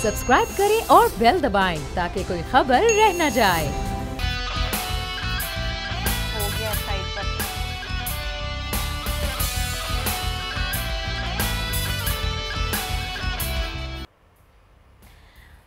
Subscribe करें और bell दबाएं ताकि कोई खबर रह न जाए। हो गया साइड पर।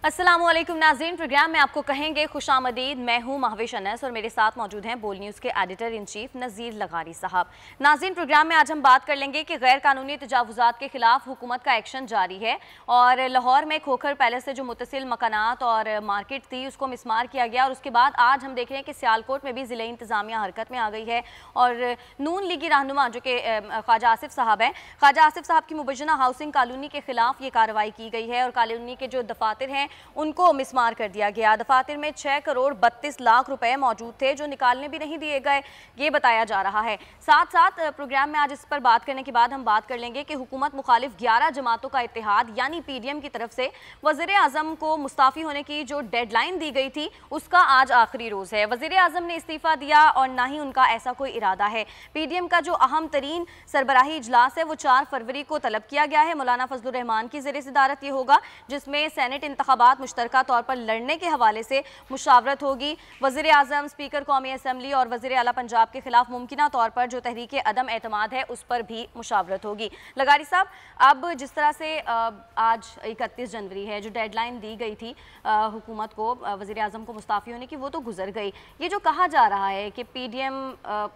अस्सलामुअलैकुम नाज़रीन, प्रोग्राम में आपको कहेंगे खुशामदीद। मैं हूं महविश अनस और मेरे साथ मौजूद हैं बोल न्यूज़ के एडिटर इन चीफ नज़ीर लगारी साहब। नाज़रीन, प्रोग्राम में आज हम बात कर लेंगे कि गैर कानूनी तजावुज़ात के खिलाफ हुकूमत का एक्शन जारी है और लाहौर में खोखर पैलेस से जो मुतसिल मकानात और मार्केट थी उसको मिसमार किया गया और उसके बाद आज हम देख रहे हैं कि सियालकोट में भी ज़िले इंतज़ामिया हरकत में आ गई है और नून लीगी रहनुमा जो कि ख्वाजा आसिफ साहब हैं, ख्वाजा आसिफ साहब की मुबैना हाउसिंग कॉलोनी के खिलाफ ये कार्रवाई की गई है और कॉलोनी के जो दफातर हैं उनको मिसमार कर दिया गया। दफातर में 6 करोड़ 32 लाख रुपए मौजूद थे जो निकालने भी नहीं दिए गए, ये बताया जा रहा है। साथ साथ प्रोग्राम में आज इस पर बात करने के बाद हम बात कर लेंगे कि हुकूमत मुखालिफ 11 जमातों का इत्तेहाद यानी पीडीएम की तरफ से वज़ीर आज़म को मुस्ताफ़ी होने की जो डेडलाइन दी गई थी उसका आज आखिरी रोज़ है। वज़ीर आज़म ने इस्तीफ़ा दिया और ना ही उनका ऐसा कोई इरादा है। पीडीएम का जो अहम तरीन सरबराही इजलास है वो 4 फरवरी को तलब किया गया है। मौलाना फजलुर रहमान की ज़ेर सदारत ये होगा जिसमें सेनेट इंतखाबात मुश्तरका तौर पर लड़ने के हवाले से मुशावरत होगी। वज़ीर आज़म, स्पीकर कौमी असम्बली और वज़ीर आला पंजाब के खिलाफ मुमकिना तौर पर जो तहरीक अदम एतमाद है उस पर भी मुशावरत होगी। लगारी साहब, अब जिस तरह से आज 31 जनवरी है, जो डेडलाइन दी गई थी हुकूमत को वज़ीर आज़म को मुस्ताफ़ी होने की, वो तो गुजर गई। ये जो कहा जा रहा है कि पीडीएम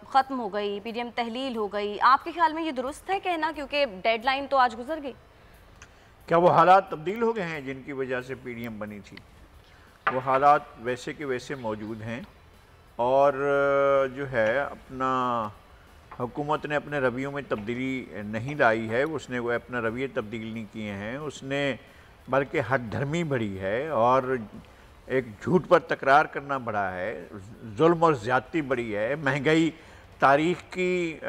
ख़त्म हो गई, पीडीएम तहलील हो गई, आपके ख्याल में ये दुरुस्त है कहना, क्योंकि डेडलाइन तो आज गुजर गई? क्या वो हालात तब्दील हो गए हैं जिनकी वजह से पीडीएम बनी थी? वो हालात वैसे के वैसे मौजूद हैं और जो है अपना हुकूमत ने अपने रवैयों में तब्दीली नहीं लाई है, उसने वो अपना रवैये तब्दील नहीं किए हैं, उसने बल्कि हद धर्मी बढ़ी है और एक झूठ पर तकरार करना बढ़ा है, जुल्म और ज़्यादती बढ़ी है, महंगाई तारीख़ की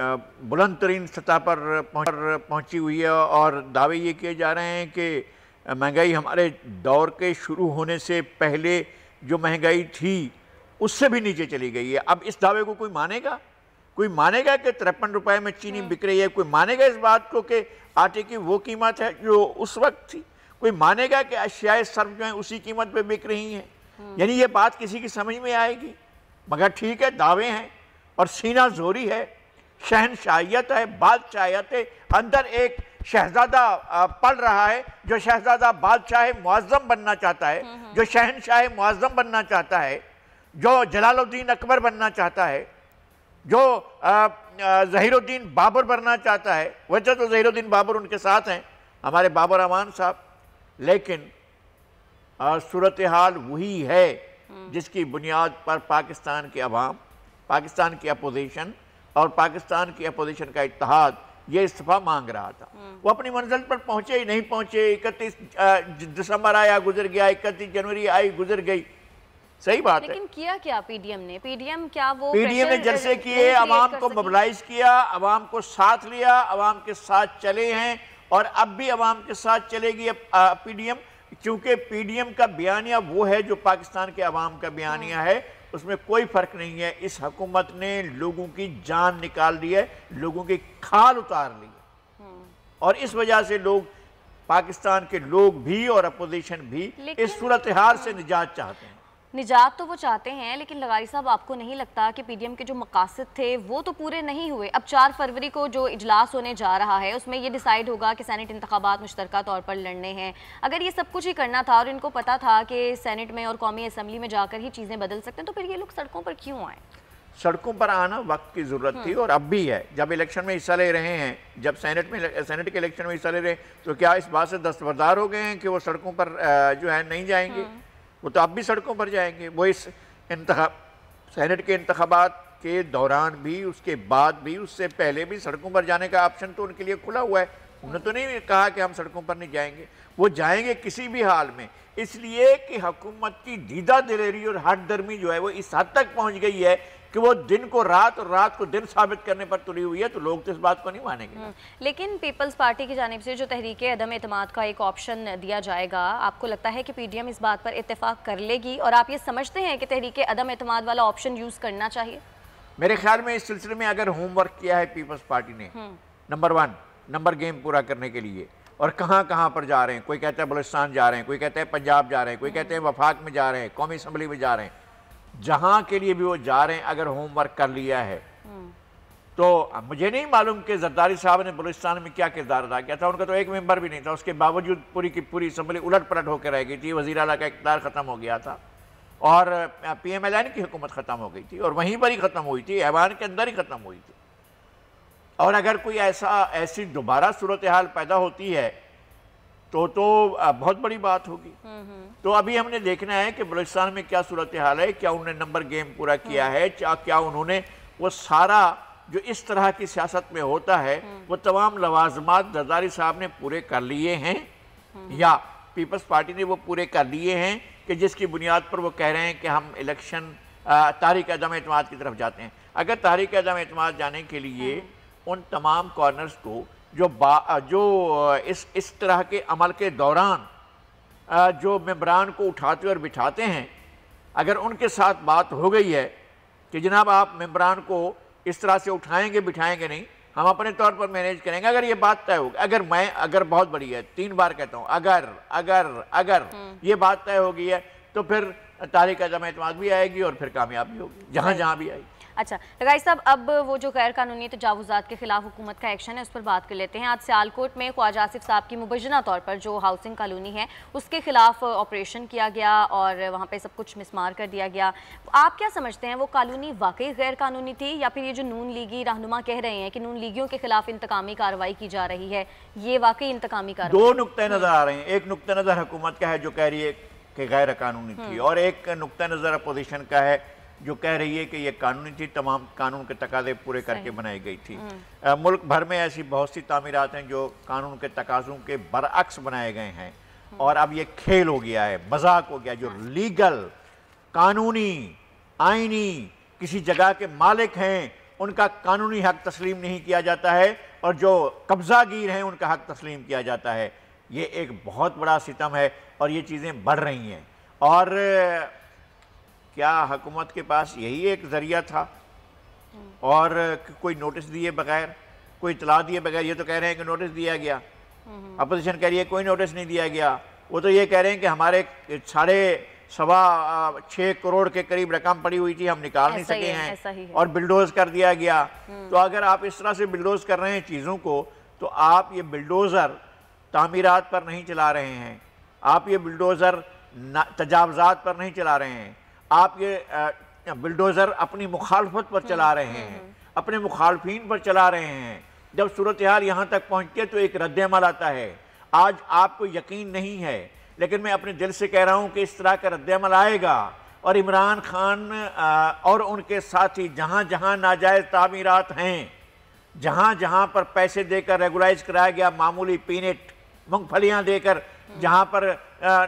बुलंद तरीन सतह पर पहुँची हुई है और दावे ये किए जा रहे हैं कि महंगाई हमारे दौर के शुरू होने से पहले जो महंगाई थी उससे भी नीचे चली गई है। अब इस दावे को कोई मानेगा? कोई मानेगा कि 53 रुपये में चीनी बिक रही है? कोई मानेगा इस बात को कि आटे की वो कीमत है जो उस वक्त थी? कोई मानेगा कि अशियाए सर्फ जो है उसी कीमत पे बिक रही हैं? यानी ये बात किसी की समझ में आएगी? मगर ठीक है, दावे हैं और सीना जोरी है, शहनशाहियत है, बादशाहियत है, अंदर एक शहजादा पल रहा है जो शहजादा बादशाह मुअज़्ज़म बनना चाहता है, जो शहनशाह मुअज़्ज़म बनना चाहता है, जो जलालुद्दीन अकबर बनना चाहता है, जो ज़हीरुद्दीन बाबर बनना चाहता है। वैसे तो ज़हीरुद्दीन बाबर उनके साथ हैं, हमारे बाबर अमान साहब, लेकिन सूरत हाल वही है जिसकी बुनियाद पर पाकिस्तान के अवाम, पाकिस्तान की अपोजिशन और पाकिस्तान की अपोजिशन का इत्तेहाद ये इस्तीफा मांग रहा था। वो अपनी मंजिल पर पहुंचे ही नहीं पहुंचे। 31 दिसंबर आया, गुजर गया, 31 जनवरी आई, गुजर गई। सही बात है, लेकिन किया क्या पीडीएम ने? पीडीएम क्या वो पीडीएम ने जलसे किए, अवाम को मोबिलाइज किया, अवाम को साथ लिया, अवाम के साथ चले हैं और अब भी अवाम के साथ चलेगी पीडीएम, क्योंकि पीडीएम का बयानिया वो है जो पाकिस्तान के अवाम का बयानिया है, उसमें कोई फ़र्क नहीं है। इस हुकूमत ने लोगों की जान निकाल दी है, लोगों की खाल उतार ली है और इस वजह से लोग, पाकिस्तान के लोग भी और अपोजिशन भी इस सूरत हाल से निजात चाहते हैं। निजात तो वो चाहते हैं, लेकिन लगारी साहब, आपको नहीं लगता कि पीडीएम के जो मकासद थे वो तो पूरे नहीं हुए? अब 4 फरवरी को जो इजलास होने जा रहा है उसमें ये डिसाइड होगा कि सेनेट इंतखाबात मुश्तरका तौर पर लड़ने हैं। अगर ये सब कुछ ही करना था और इनको पता था कि सेनेट में और कौमी असम्बली में जाकर ही चीज़ें बदल सकते हैं, तो फिर ये लोग सड़कों पर क्यों आए? सड़कों पर आना वक्त की ज़रूरत थी और अब भी है। जब इलेक्शन में हिस्सा ले रहे हैं, जब सेनेट के इलेक्शन में हिस्सा ले रहे हैं, तो क्या इस बात से दस्तबरदार हो गए हैं कि वो सड़कों पर जो है नहीं जाएंगे? वो तो अब भी सड़कों पर जाएंगे। वो इस सेनेट के इंतखाबात के दौरान भी, उसके बाद भी, उससे पहले भी सड़कों पर जाने का ऑप्शन तो उनके लिए खुला हुआ है। उन्होंने तो नहीं कहा कि हम सड़कों पर नहीं जाएंगे, वो जाएंगे किसी भी हाल में, इसलिए कि हुकूमत की दीदा दिलेरी और हद दर्मी जो है वो इस हद तक पहुंच गई है कि वो दिन को रात और रात को दिन साबित करने पर तुली हुई है, तो लोग तो इस बात को नहीं मानेंगे। लेकिन पीपल्स पार्टी की जानिब से जो तहरीक अदम एतमाद का एक ऑप्शन दिया जाएगा, आपको लगता है कि पीडीएम इस बात पर इत्तेफाक कर लेगी और आप ये समझते हैं कि तहरीक अदम एतमाद वाला ऑप्शन यूज़ करना चाहिए? मेरे ख्याल में इस सिलसिले में अगर होमवर्क किया है पीपल्स पार्टी ने, नंबर 1 नंबर गेम पूरा करने के लिए, और कहाँ कहाँ पर जा रहे हैं। कोई कहता है बलूचिस्तान जा रहे हैं, कोई कहता है पंजाब जा रहे हैं, कोई कहते हैं वफाक में जा रहे हैं, कौमी असम्बली में जा रहे हैं। जहाँ के लिए भी वो जा रहे हैं, अगर होमवर्क कर लिया है तो मुझे नहीं मालूम कि जरदारी साहब ने बलूचिस्तान में क्या किरदार अदा किया था। उनका तो एक मेंबर भी नहीं था, उसके बावजूद पूरी की पूरी असम्बली उलट पलट होकर रह गई थी। वज़ीर आला का इक़्तिदार ख़त्म हो गया था और PMLN की हुकूमत ख़त्म हो गई थी और वहीं पर ही ख़त्म हुई थी, ऐवान के अंदर ही ख़त्म हुई थी। और अगर कोई ऐसी दोबारा सूरत हाल पैदा होती है तो बहुत बड़ी बात होगी। तो अभी हमने देखना है कि बलूचिस्तान में क्या सूरत हाल है, क्या उन्होंने नंबर गेम पूरा किया है, क्या उन्होंने वो सारा जो इस तरह की सियासत में होता है वो तमाम लवाजमात जरदारी साहब ने पूरे कर लिए हैं या पीपल्स पार्टी ने वो पूरे कर लिए हैं कि जिसकी बुनियाद पर वो कह रहे हैं कि हम इलेक्शन तहरीक अदम एतमाद की तरफ जाते हैं। अगर तहरीक अदम एतमाद जाने के लिए उन तमाम कॉर्नर्स को जो इस तरह के अमल के दौरान जो मेंबरान को उठाते और बिठाते हैं, अगर उनके साथ बात हो गई है कि जनाब आप मेंबरान को इस तरह से उठाएंगे बिठाएंगे नहीं, हम अपने तौर पर मैनेज करेंगे, अगर ये बात तय होगी, अगर बहुत बड़ी है, 3 बार कहता हूँ अगर ये बात तय हो गई है तो फिर तहरीक अदम एतमाद भी आएगी और फिर कामयाबी होगी जहाँ जहाँ भी आएगी। अच्छा लगाई साहब, अब वो जो गैर कानूनी तजावुज़ात के खिलाफ हुकूमत का एक्शन है उस पर बात कर लेते हैं। आज सियालकोट में ख्वाजा आसिफ साहब की मुबैना तौर पर जो हाउसिंग कॉलोनी है उसके खिलाफ ऑपरेशन किया गया और वहाँ पे सब कुछ मिसमार कर दिया गया। आप क्या समझते हैं, वो कॉलोनी वाकई गैर कानूनी थी या फिर ये जो नून लीगी रहनुमा कह रहे हैं कि नून लीगियों के खिलाफ इंतकामी कार्रवाई की जा रही है, ये वाकई इंतकामी कार्रवाई? 2 नुक्ते नज़र आ रहे हैं। एक नुक्ता नज़र हुकूमत का है जो कह रही है कि गैर कानूनी थी, और एक नुक्ता नज़र अपोजिशन का है जो कह रही है कि ये कानूनी थी, तमाम कानून के तकाजे पूरे करके बनाई गई थी। मुल्क भर में ऐसी बहुत सी तामीरात हैं जो कानून के तकाज़ों के बरअक्स बनाए गए हैं और अब ये खेल हो गया है, मजाक हो गया। जो लीगल कानूनी आईनी किसी जगह के मालिक हैं उनका कानूनी हक तस्लीम नहीं किया जाता है और जो कब्जागीर हैं उनका हक तस्लीम किया जाता है। ये एक बहुत बड़ा सितम है और ये चीज़ें बढ़ रही हैं। और क्या हुकूमत के पास यही एक ज़रिया था और कोई नोटिस दिए बगैर, कोई इतला दिए बगैर? ये तो कह रहे हैं कि नोटिस दिया गया, अपोजिशन कह रही है कोई नोटिस नहीं दिया गया। वो तो ये कह रहे हैं कि हमारे 6.25 करोड़ के करीब रकम पड़ी हुई थी, हम निकाल नहीं सके हैं और बिल्डोज कर दिया गया। तो अगर आप इस तरह से बिल्डोज कर रहे हैं चीज़ों को, तो आप ये बिल्डोज़र तामीरात पर नहीं चला रहे हैं, आप ये बिल्डोज़र तजावज़ात पर नहीं चला रहे हैं, आप ये बिल्डोज़र अपनी मुखालफत पर चला रहे हैं, अपने मुखालफीन पर चला रहे हैं। जब सूरत हाल यहाँ तक पहुँचती है तो एक रद्द-ए-अमल आता है। आज आपको यकीन नहीं है, लेकिन मैं अपने दिल से कह रहा हूँ कि इस तरह का रद्द-ए-अमल आएगा और इमरान खान और उनके साथी जहाँ जहाँ नाजायज़ तामीरात हैं, जहाँ जहाँ पर पैसे देकर रेगुलाइज कराया गया, मामूली पीनट मूंगफलियाँ देकर जहाँ पर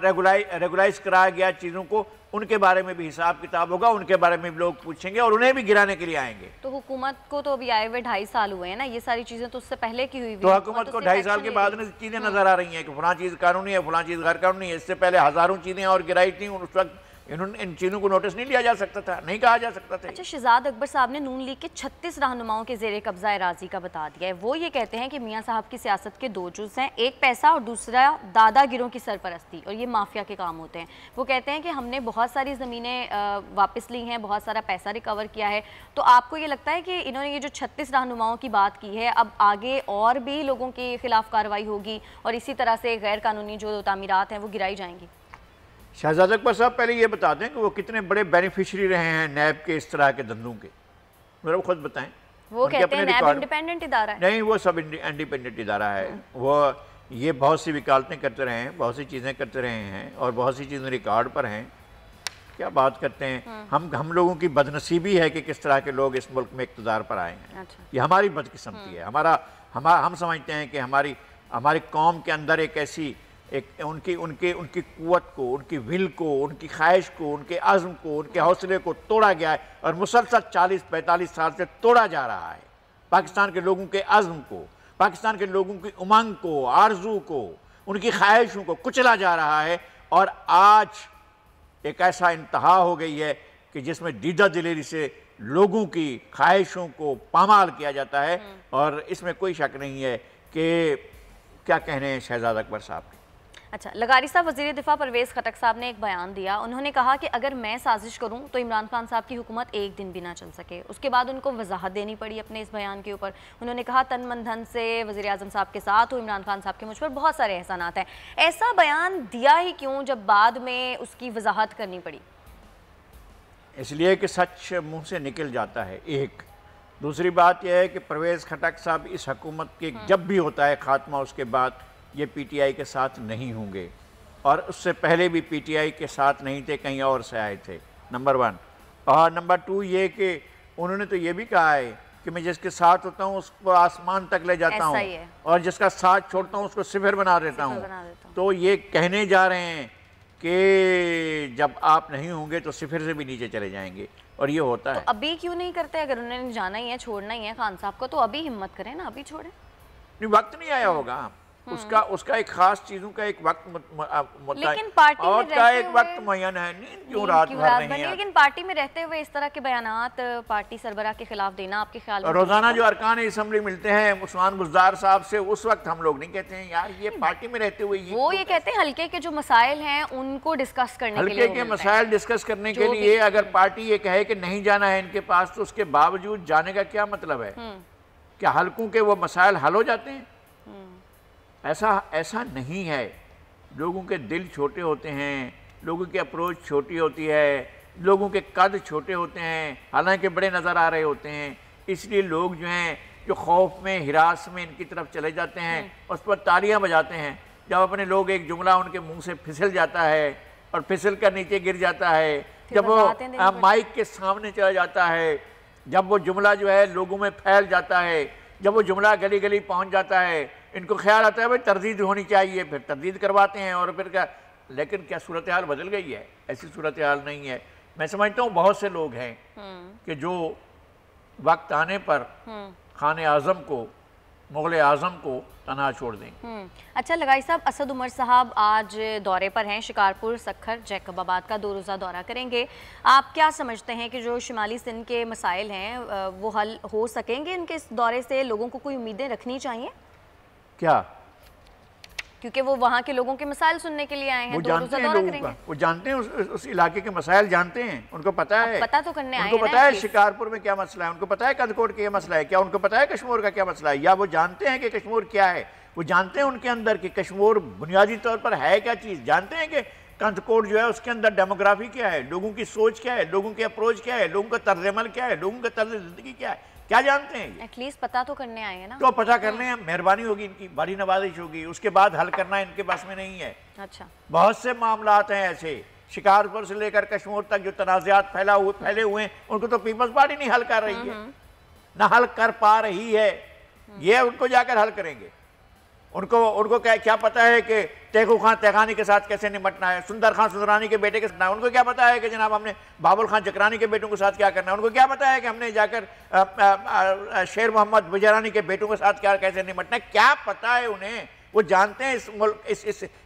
रेगुलाइज कराया गया चीज़ों को, उनके बारे में भी हिसाब किताब होगा, उनके बारे में भी लोग पूछेंगे और उन्हें भी गिराने के लिए आएंगे। तो हुकूमत को तो अभी आए हुए 2.5 साल हुए हैं ना, ये सारी चीजें तो उससे पहले की हुई। तो हुकूमत को 2.5 साल के बाद चीजें नजर आ रही हैं कि फलां चीज कानूनी है, फलां चीज गैर कानूनी है। इससे पहले हजारों चीजें और गिराई थी, उस वक्त इन चीज़ों को नोटिस नहीं लिया जा सकता था, नहीं कहा जा सकता था। अच्छा, शहजाद अकबर साहब ने नून लीग के 36 रहनुमाओं के ज़ेरे कब्जा एराजी का बता दिया है। वो ये कहते हैं कि मियाँ साहब की सियासत के 2 जुज़ हैं, एक पैसा और दूसरा दादागिरों की सरपरस्ती, और ये माफिया के काम होते हैं। वो कहते हैं कि हमने बहुत सारी ज़मीनें वापस ली हैं, बहुत सारा पैसा रिकवर किया है। तो आपको ये लगता है कि इन्होंने ये जो 36 रहनुमाओं की बात की है, अब आगे और भी लोगों के खिलाफ कार्रवाई होगी और इसी तरह से गैर कानूनी जो तामीरात हैं वो गिराई जाएंगी? शहजाद अकबर साहब पहले ये बता दें कि वो कितने बड़े बेनिफिशियरी रहे हैं नैब के इस तरह के धंधों के, मेरा खुद बताएं। वो कहते हैं नैब इंडिपेंडेंट इदारा है। नहीं, वो सब इंडिपेंडेंट इदारा है। वो ये बहुत सी वकालतें करते रहे हैं, बहुत सी चीज़ें करते रहे हैं और बहुत सी चीज़ें रिकॉर्ड पर हैं। क्या बात करते हैं। हम लोगों की बदनसीबी है कि किस तरह के लोग इस मुल्क में इक़्तिदार पर आए हैं। अच्छा। ये हमारी बदकिस्मती है। हम समझते हैं कि हमारी कौम के अंदर एक ऐसी उनकी कुव्वत को, उनकी विल को, उनकी ख्वाहिश को, उनके आज़म को, उनके हौसले को तोड़ा गया है और मुसलसल 40-45 साल से तोड़ा जा रहा है। पाकिस्तान के लोगों के आज़म को, पाकिस्तान के लोगों की उमंग को, आरजू को, उनकी ख्वाहिशों को कुचला जा रहा है। और आज एक ऐसा इंतहा हो गई है कि जिसमें दीदा दिलेरी से लोगों की ख्वाहिशों को पामाल किया जाता है। और इसमें कोई शक नहीं है कि क्या कहने हैं शहजाद अकबर साहब के। अच्छा, लगारी साहब, वज़ीर दिफा परवेज़ खटक साहब ने एक बयान दिया। उन्होंने कहा कि अगर मैं साजिश करूं तो इमरान खान साहब की हुकूमत एक दिन भी ना चल सके। उसके बाद उनको वजाहत देनी पड़ी अपने इस बयान के ऊपर। उन्होंने कहा तन मन धन से वज़ीर आज़म साहब के साथ हूँ, इमरान खान साहब के मुझ पर बहुत सारे एहसानात हैं। ऐसा बयान दिया ही क्यों जब बाद में उसकी वजाहत करनी पड़ी? इसलिए कि सच मुँह से निकल जाता है। एक दूसरी बात यह है कि परवेज़ खटक साहब इस हुकूमत के जब भी होता है खात्मा, उसके बाद ये पीटीआई के साथ नहीं होंगे, और उससे पहले भी पीटीआई के साथ नहीं थे, कहीं और से आए थे, नंबर 1। और नंबर 2 ये कि उन्होंने तो ये भी कहा है कि मैं जिसके साथ होता हूँ उसको आसमान तक ले जाता हूँ, और जिसका साथ छोड़ता हूँ उसको सिफर बना देता हूँ। तो ये कहने जा रहे हैं कि जब आप नहीं होंगे तो सिफर से भी नीचे चले जाएंगे, और ये होता है। तो अभी क्यों नहीं करते? अगर उन्होंने जाना ही है, छोड़ना ही है खान साहब को, तो अभी हिम्मत करें ना, अभी छोड़ें। नहीं, वक्त नहीं आया होगा उसका एक खास चीजों का एक वक्त लेकिन पार्टी और में का एक वक्त मुय्यन है। नींद क्यों रात भर नहीं है? लेकिन पार्टी में रहते हुए इस तरह के बयानात पार्टी सरबराह के खिलाफ देना आपके ख्याल में? रोजाना जो अरकान असम्बली मिलते हैं उस्मान बुज़दार साहब से, उस वक्त हम लोग नहीं कहते हैं यार ये पार्टी में रहते हुए वो ये कहते हैं हल्के के जो मसाइल हैं उनको डिस्कस करने के लिए, हल्के के मसाइल डिस्कस करने के लिए अगर पार्टी ये कहे कि नहीं जाना है इनके पास, तो उसके बावजूद जाने का क्या मतलब है? क्या हल्कों के वो मसाइल हल हो जाते हैं? ऐसा नहीं है। लोगों के दिल छोटे होते हैं, लोगों की अप्रोच छोटी होती है, लोगों के कद छोटे होते हैं, हालांकि बड़े नज़र आ रहे होते हैं। इसलिए लोग जो हैं जो खौफ में, हिरास में इनकी तरफ चले जाते हैं, उस पर तालियां बजाते हैं। जब अपने लोग एक जुमला उनके मुंह से फिसल जाता है और फिसल कर नीचे गिर जाता है, जब वो माइक के सामने चला जाता है, जब वो जुमला जो है लोगों में फैल जाता है, जब वो जुमला गली गली पहुंच जाता है, इनको ख्याल आता है भाई तरदीद होनी चाहिए, फिर तरदीद करवाते हैं। और फिर क्या, लेकिन क्या सूरत हाल बदल गई है? ऐसी सूरत हाल नहीं है। मैं समझता हूँ बहुत से लोग हैं कि जो वक्त आने पर खाने आज़म को, मुग़ल आज़म को तनहा छोड़ देंगे। अच्छा लगाई साहब, असद उमर साहब आज दौरे पर हैं, शिकारपुर, सखर, जैकबाबाद का 2 रोज़ा दौरा करेंगे। आप क्या समझते हैं कि जो शिमाली सिंध के मसाइल हैं वो हल हो सकेंगे इनके इस दौरे से? लोगों को कोई उम्मीदें रखनी चाहिए क्या? क्योंकि वो वहाँ के लोगों के मसाइल सुनने के लिए आए हैं, 2 रोज़ा दौरा करेंगे। वो जानते हैं उस इलाके के मसाइल जानते हैं, उनको पता है, पता तो करने आए हैं, उनको पता है शिकारपुर में क्या मसला है, उनको पता है कदकोट का क्या मसला है, क्या उनको पता है कश्मीर का क्या मसला है, या वो जानते हैं कि कश्मीर क्या है? वो जानते हैं उनके अंदर कि कश्मीर बुनियादी तौर पर है क्या चीज़, जानते हैं कि कंदकोट जो है उसके अंदर डेमोग्राफी क्या है, लोगों की सोच क्या है, लोगों की अप्रोच क्या है, लोगों का तर्ज अमल क्या है, लोगों का तर्ज जिंदगी क्या है, क्या जानते हैं? एटलीस्ट पता तो करने आए हैं ना। तो पता करने हैं, मेहरबानी होगी इनकी, बड़ी नवाजिश होगी, उसके बाद हल करना इनके पास में नहीं है। अच्छा, बहुत से मामलात हैं ऐसे, शिकारपुर से लेकर कश्मीर तक जो तनाज़ात फैले हुए हैं, उनको तो पीपल्स पार्टी नहीं हल कर रही है, ना हल कर पा रही है। ये उनको जाकर हल करेंगे। उनको क्या पता है कि तेगू खान तेगानी के साथ कैसे निपटना है, सुंदर खान सुंदरानी के बेटे के साथ, उनको क्या पता है कि जनाब हमने बाबुल खान जकरानी के बेटों के साथ क्या करना है, उनको क्या पता है कि हमने जाकर शेर मोहम्मद बुजरानी के बेटों के साथ क्या कैसे निपटना है, क्या पता है उन्हें? वो जानते हैं इस मुल्क,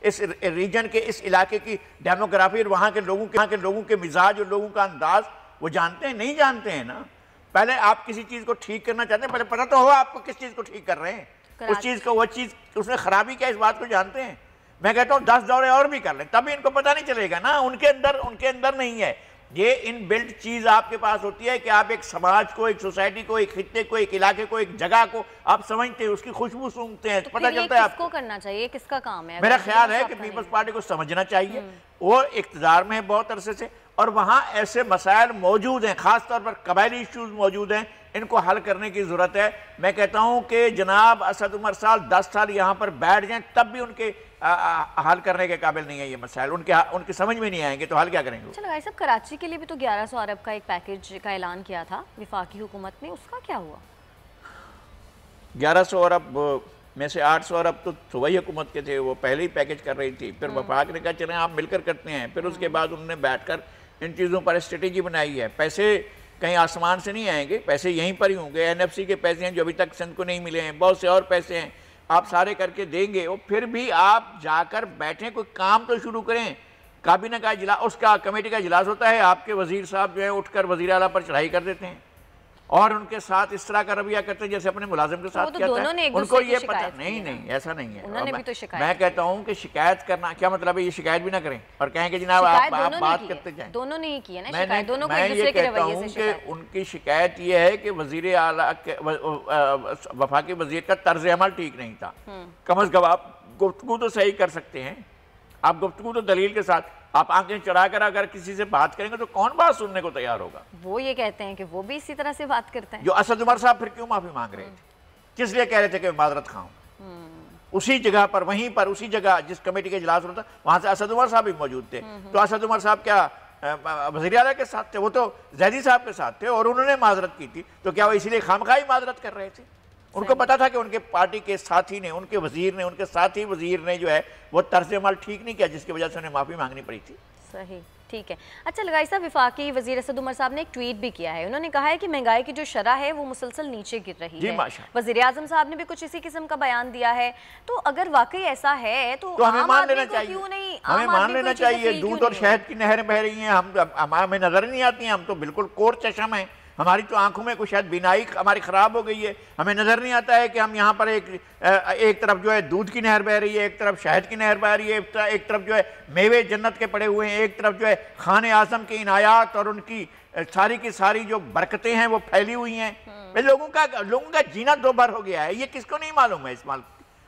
इस रीजन के, इस इलाके की डेमोग्राफी और वहाँ के लोगों के मिजाज और लोगों का अंदाज वो जानते हैं? नहीं जानते हैं ना। पहले आप किसी चीज़ को ठीक करना चाहते हैं, पहले पता तो हो आपको किस चीज़ को ठीक कर रहे हैं, उस चीज़ को, वो चीज़ उसमें खराबी क्या, इस बात को जानते हैं। मैं कहता हूँ 10 दौरे और भी कर लें तभी इनको पता नहीं चलेगा ना। उनके अंदर नहीं है ये इनबिल्ट चीज़। आपके पास होती है कि आप एक समाज को, एक सोसाइटी को, एक खित्ते को, एक इलाके को, एक जगह को आप समझते हैं, उसकी खुशबू सूंघते हैं, तो पता चलता है आपको करना चाहिए, किसका काम है। मेरा ख्याल है कि पीपल्स पार्टी को समझना चाहिए, वो इख्तियार में है बहुत अरसे से, और वहाँ ऐसे मसाइल मौजूद हैं, ख़ासतौर पर कबायली इश्यूज़ मौजूद हैं, इनको हल करने की ज़रूरत है। मैं कहता हूँ कि जनाब असद उमर साहब 10 साल यहाँ पर बैठ जाएं तब भी उनके हल करने के काबिल नहीं है ये मसाइल, उनके समझ में नहीं आएंगे, तो हल क्या करेंगे? चलो भाई साहब, कराची के लिए भी तो 1100 अरब का एक पैकेज का ऐलान किया था वफाकी हुकूमत ने, उसका क्या हुआ? 1100 अरब में से 800 अरब तो सूबाई हुकूमत के थे, वो पहले ही पैकेज कर रही थी, फिर वफाक ने कहा चलें आप मिलकर करते हैं, फिर उसके बाद उन्होंने बैठकर इन चीज़ों पर स्ट्रेटेजी बनाई है। पैसे कहीं आसमान से नहीं आएंगे, पैसे यहीं पर ही होंगे। एनएफसी के पैसे हैं जो अभी तक सिंध को नहीं मिले हैं, बहुत से और पैसे हैं, आप सारे करके देंगे, और फिर भी आप जाकर बैठें, कोई काम तो शुरू करें। काबीना का इजलास, उसका कमेटी का इजलास होता है, आपके वजीर साहब जो है उठकर वजीर आला पर चढ़ाई कर देते हैं, और उनके साथ इस तरह का रवैया करते हैं जैसे अपने मुलाजिम के साथ तो किया था। उनको ये पता नहीं, ऐसा नहीं है। उन्होंने भी तो शिकायत मैं कहता हूँ कि शिकायत करना क्या मतलब है, ये शिकायत भी ना करें और कहें कि जनाब आप बात करते जाएं। दोनों ने ही की है ना शिकायत, दोनों को मैं एक ये दूसरे के कहता रवैये हूँ से कि शिकायत। उनकी शिकायत ये है कि वजीर आला वफाकी वजीर का तर्ज अमल ठीक नहीं था। कम अज कम आप गुफ्तगू तो सही कर सकते हैं, आप गुफ्तगू तो दलील के साथ, आप आंखें चढ़ाकर अगर किसी से बात करेंगे तो कौन बात सुनने को तैयार होगा। वो ये कहते हैं कि वो भी इसी तरह से बात करते हैं। जो असद उमर साहब फिर क्यों माफी मांग रहे थे, किस लिए कह रहे थे कि माजरत खाऊं? उसी जगह पर, वहीं पर, उसी जगह जिस कमेटी के इजलास होता वहां से असद उमर साहब भी मौजूद थे। तो असद उमर साहब क्या वज़ीर आला के साथ थे? वो तो जैदी साहब के साथ थे और उन्होंने माजरत की थी। तो क्या वो इसीलिए खामखाई माजरत कर रहे थे? उनको पता था कि उनके पार्टी के साथी ने, उनके वजीर ने, उनके साथी वजीर ने जो है वो तर्ज अमल ठीक नहीं किया, जिसकी वजह से उन्हें माफी मांगनी पड़ी थी। सही, ठीक है। अच्छा लगाई साहब, वफाकी वजीर असद उमर साहब ने एक ट्वीट भी किया है। उन्होंने कहा है कि महंगाई की जो शरह है वो मुसलसल नीचे गिर रही है। वजीर आजम साहब ने भी कुछ इसी किस्म का बयान दिया है। तो अगर वाकई ऐसा है तो हमें मान लेना चाहिए, क्यों नहीं? हमें मान लेना चाहिए। दूध और शहद की नहरें बह रही हैं, हमें नजर नहीं आती हैं, हम तो बिल्कुल कोर चशम है। हमारी तो आंखों में कुछ शायद बीनाई हमारी ख़राब हो गई है, हमें नज़र नहीं आता है कि हम यहाँ पर एक तरफ जो है दूध की नहर बह रही है, एक तरफ शहद की नहर बह रही है, एक तरफ जो है मेवे जन्नत के पड़े हुए हैं, एक तरफ जो है खाने आज़म की इनायात और उनकी सारी की सारी जो बरकतें हैं वो फैली हुई हैं। लोगों का जीना दो बार हो गया है। ये किसको नहीं मालूम है? इस माल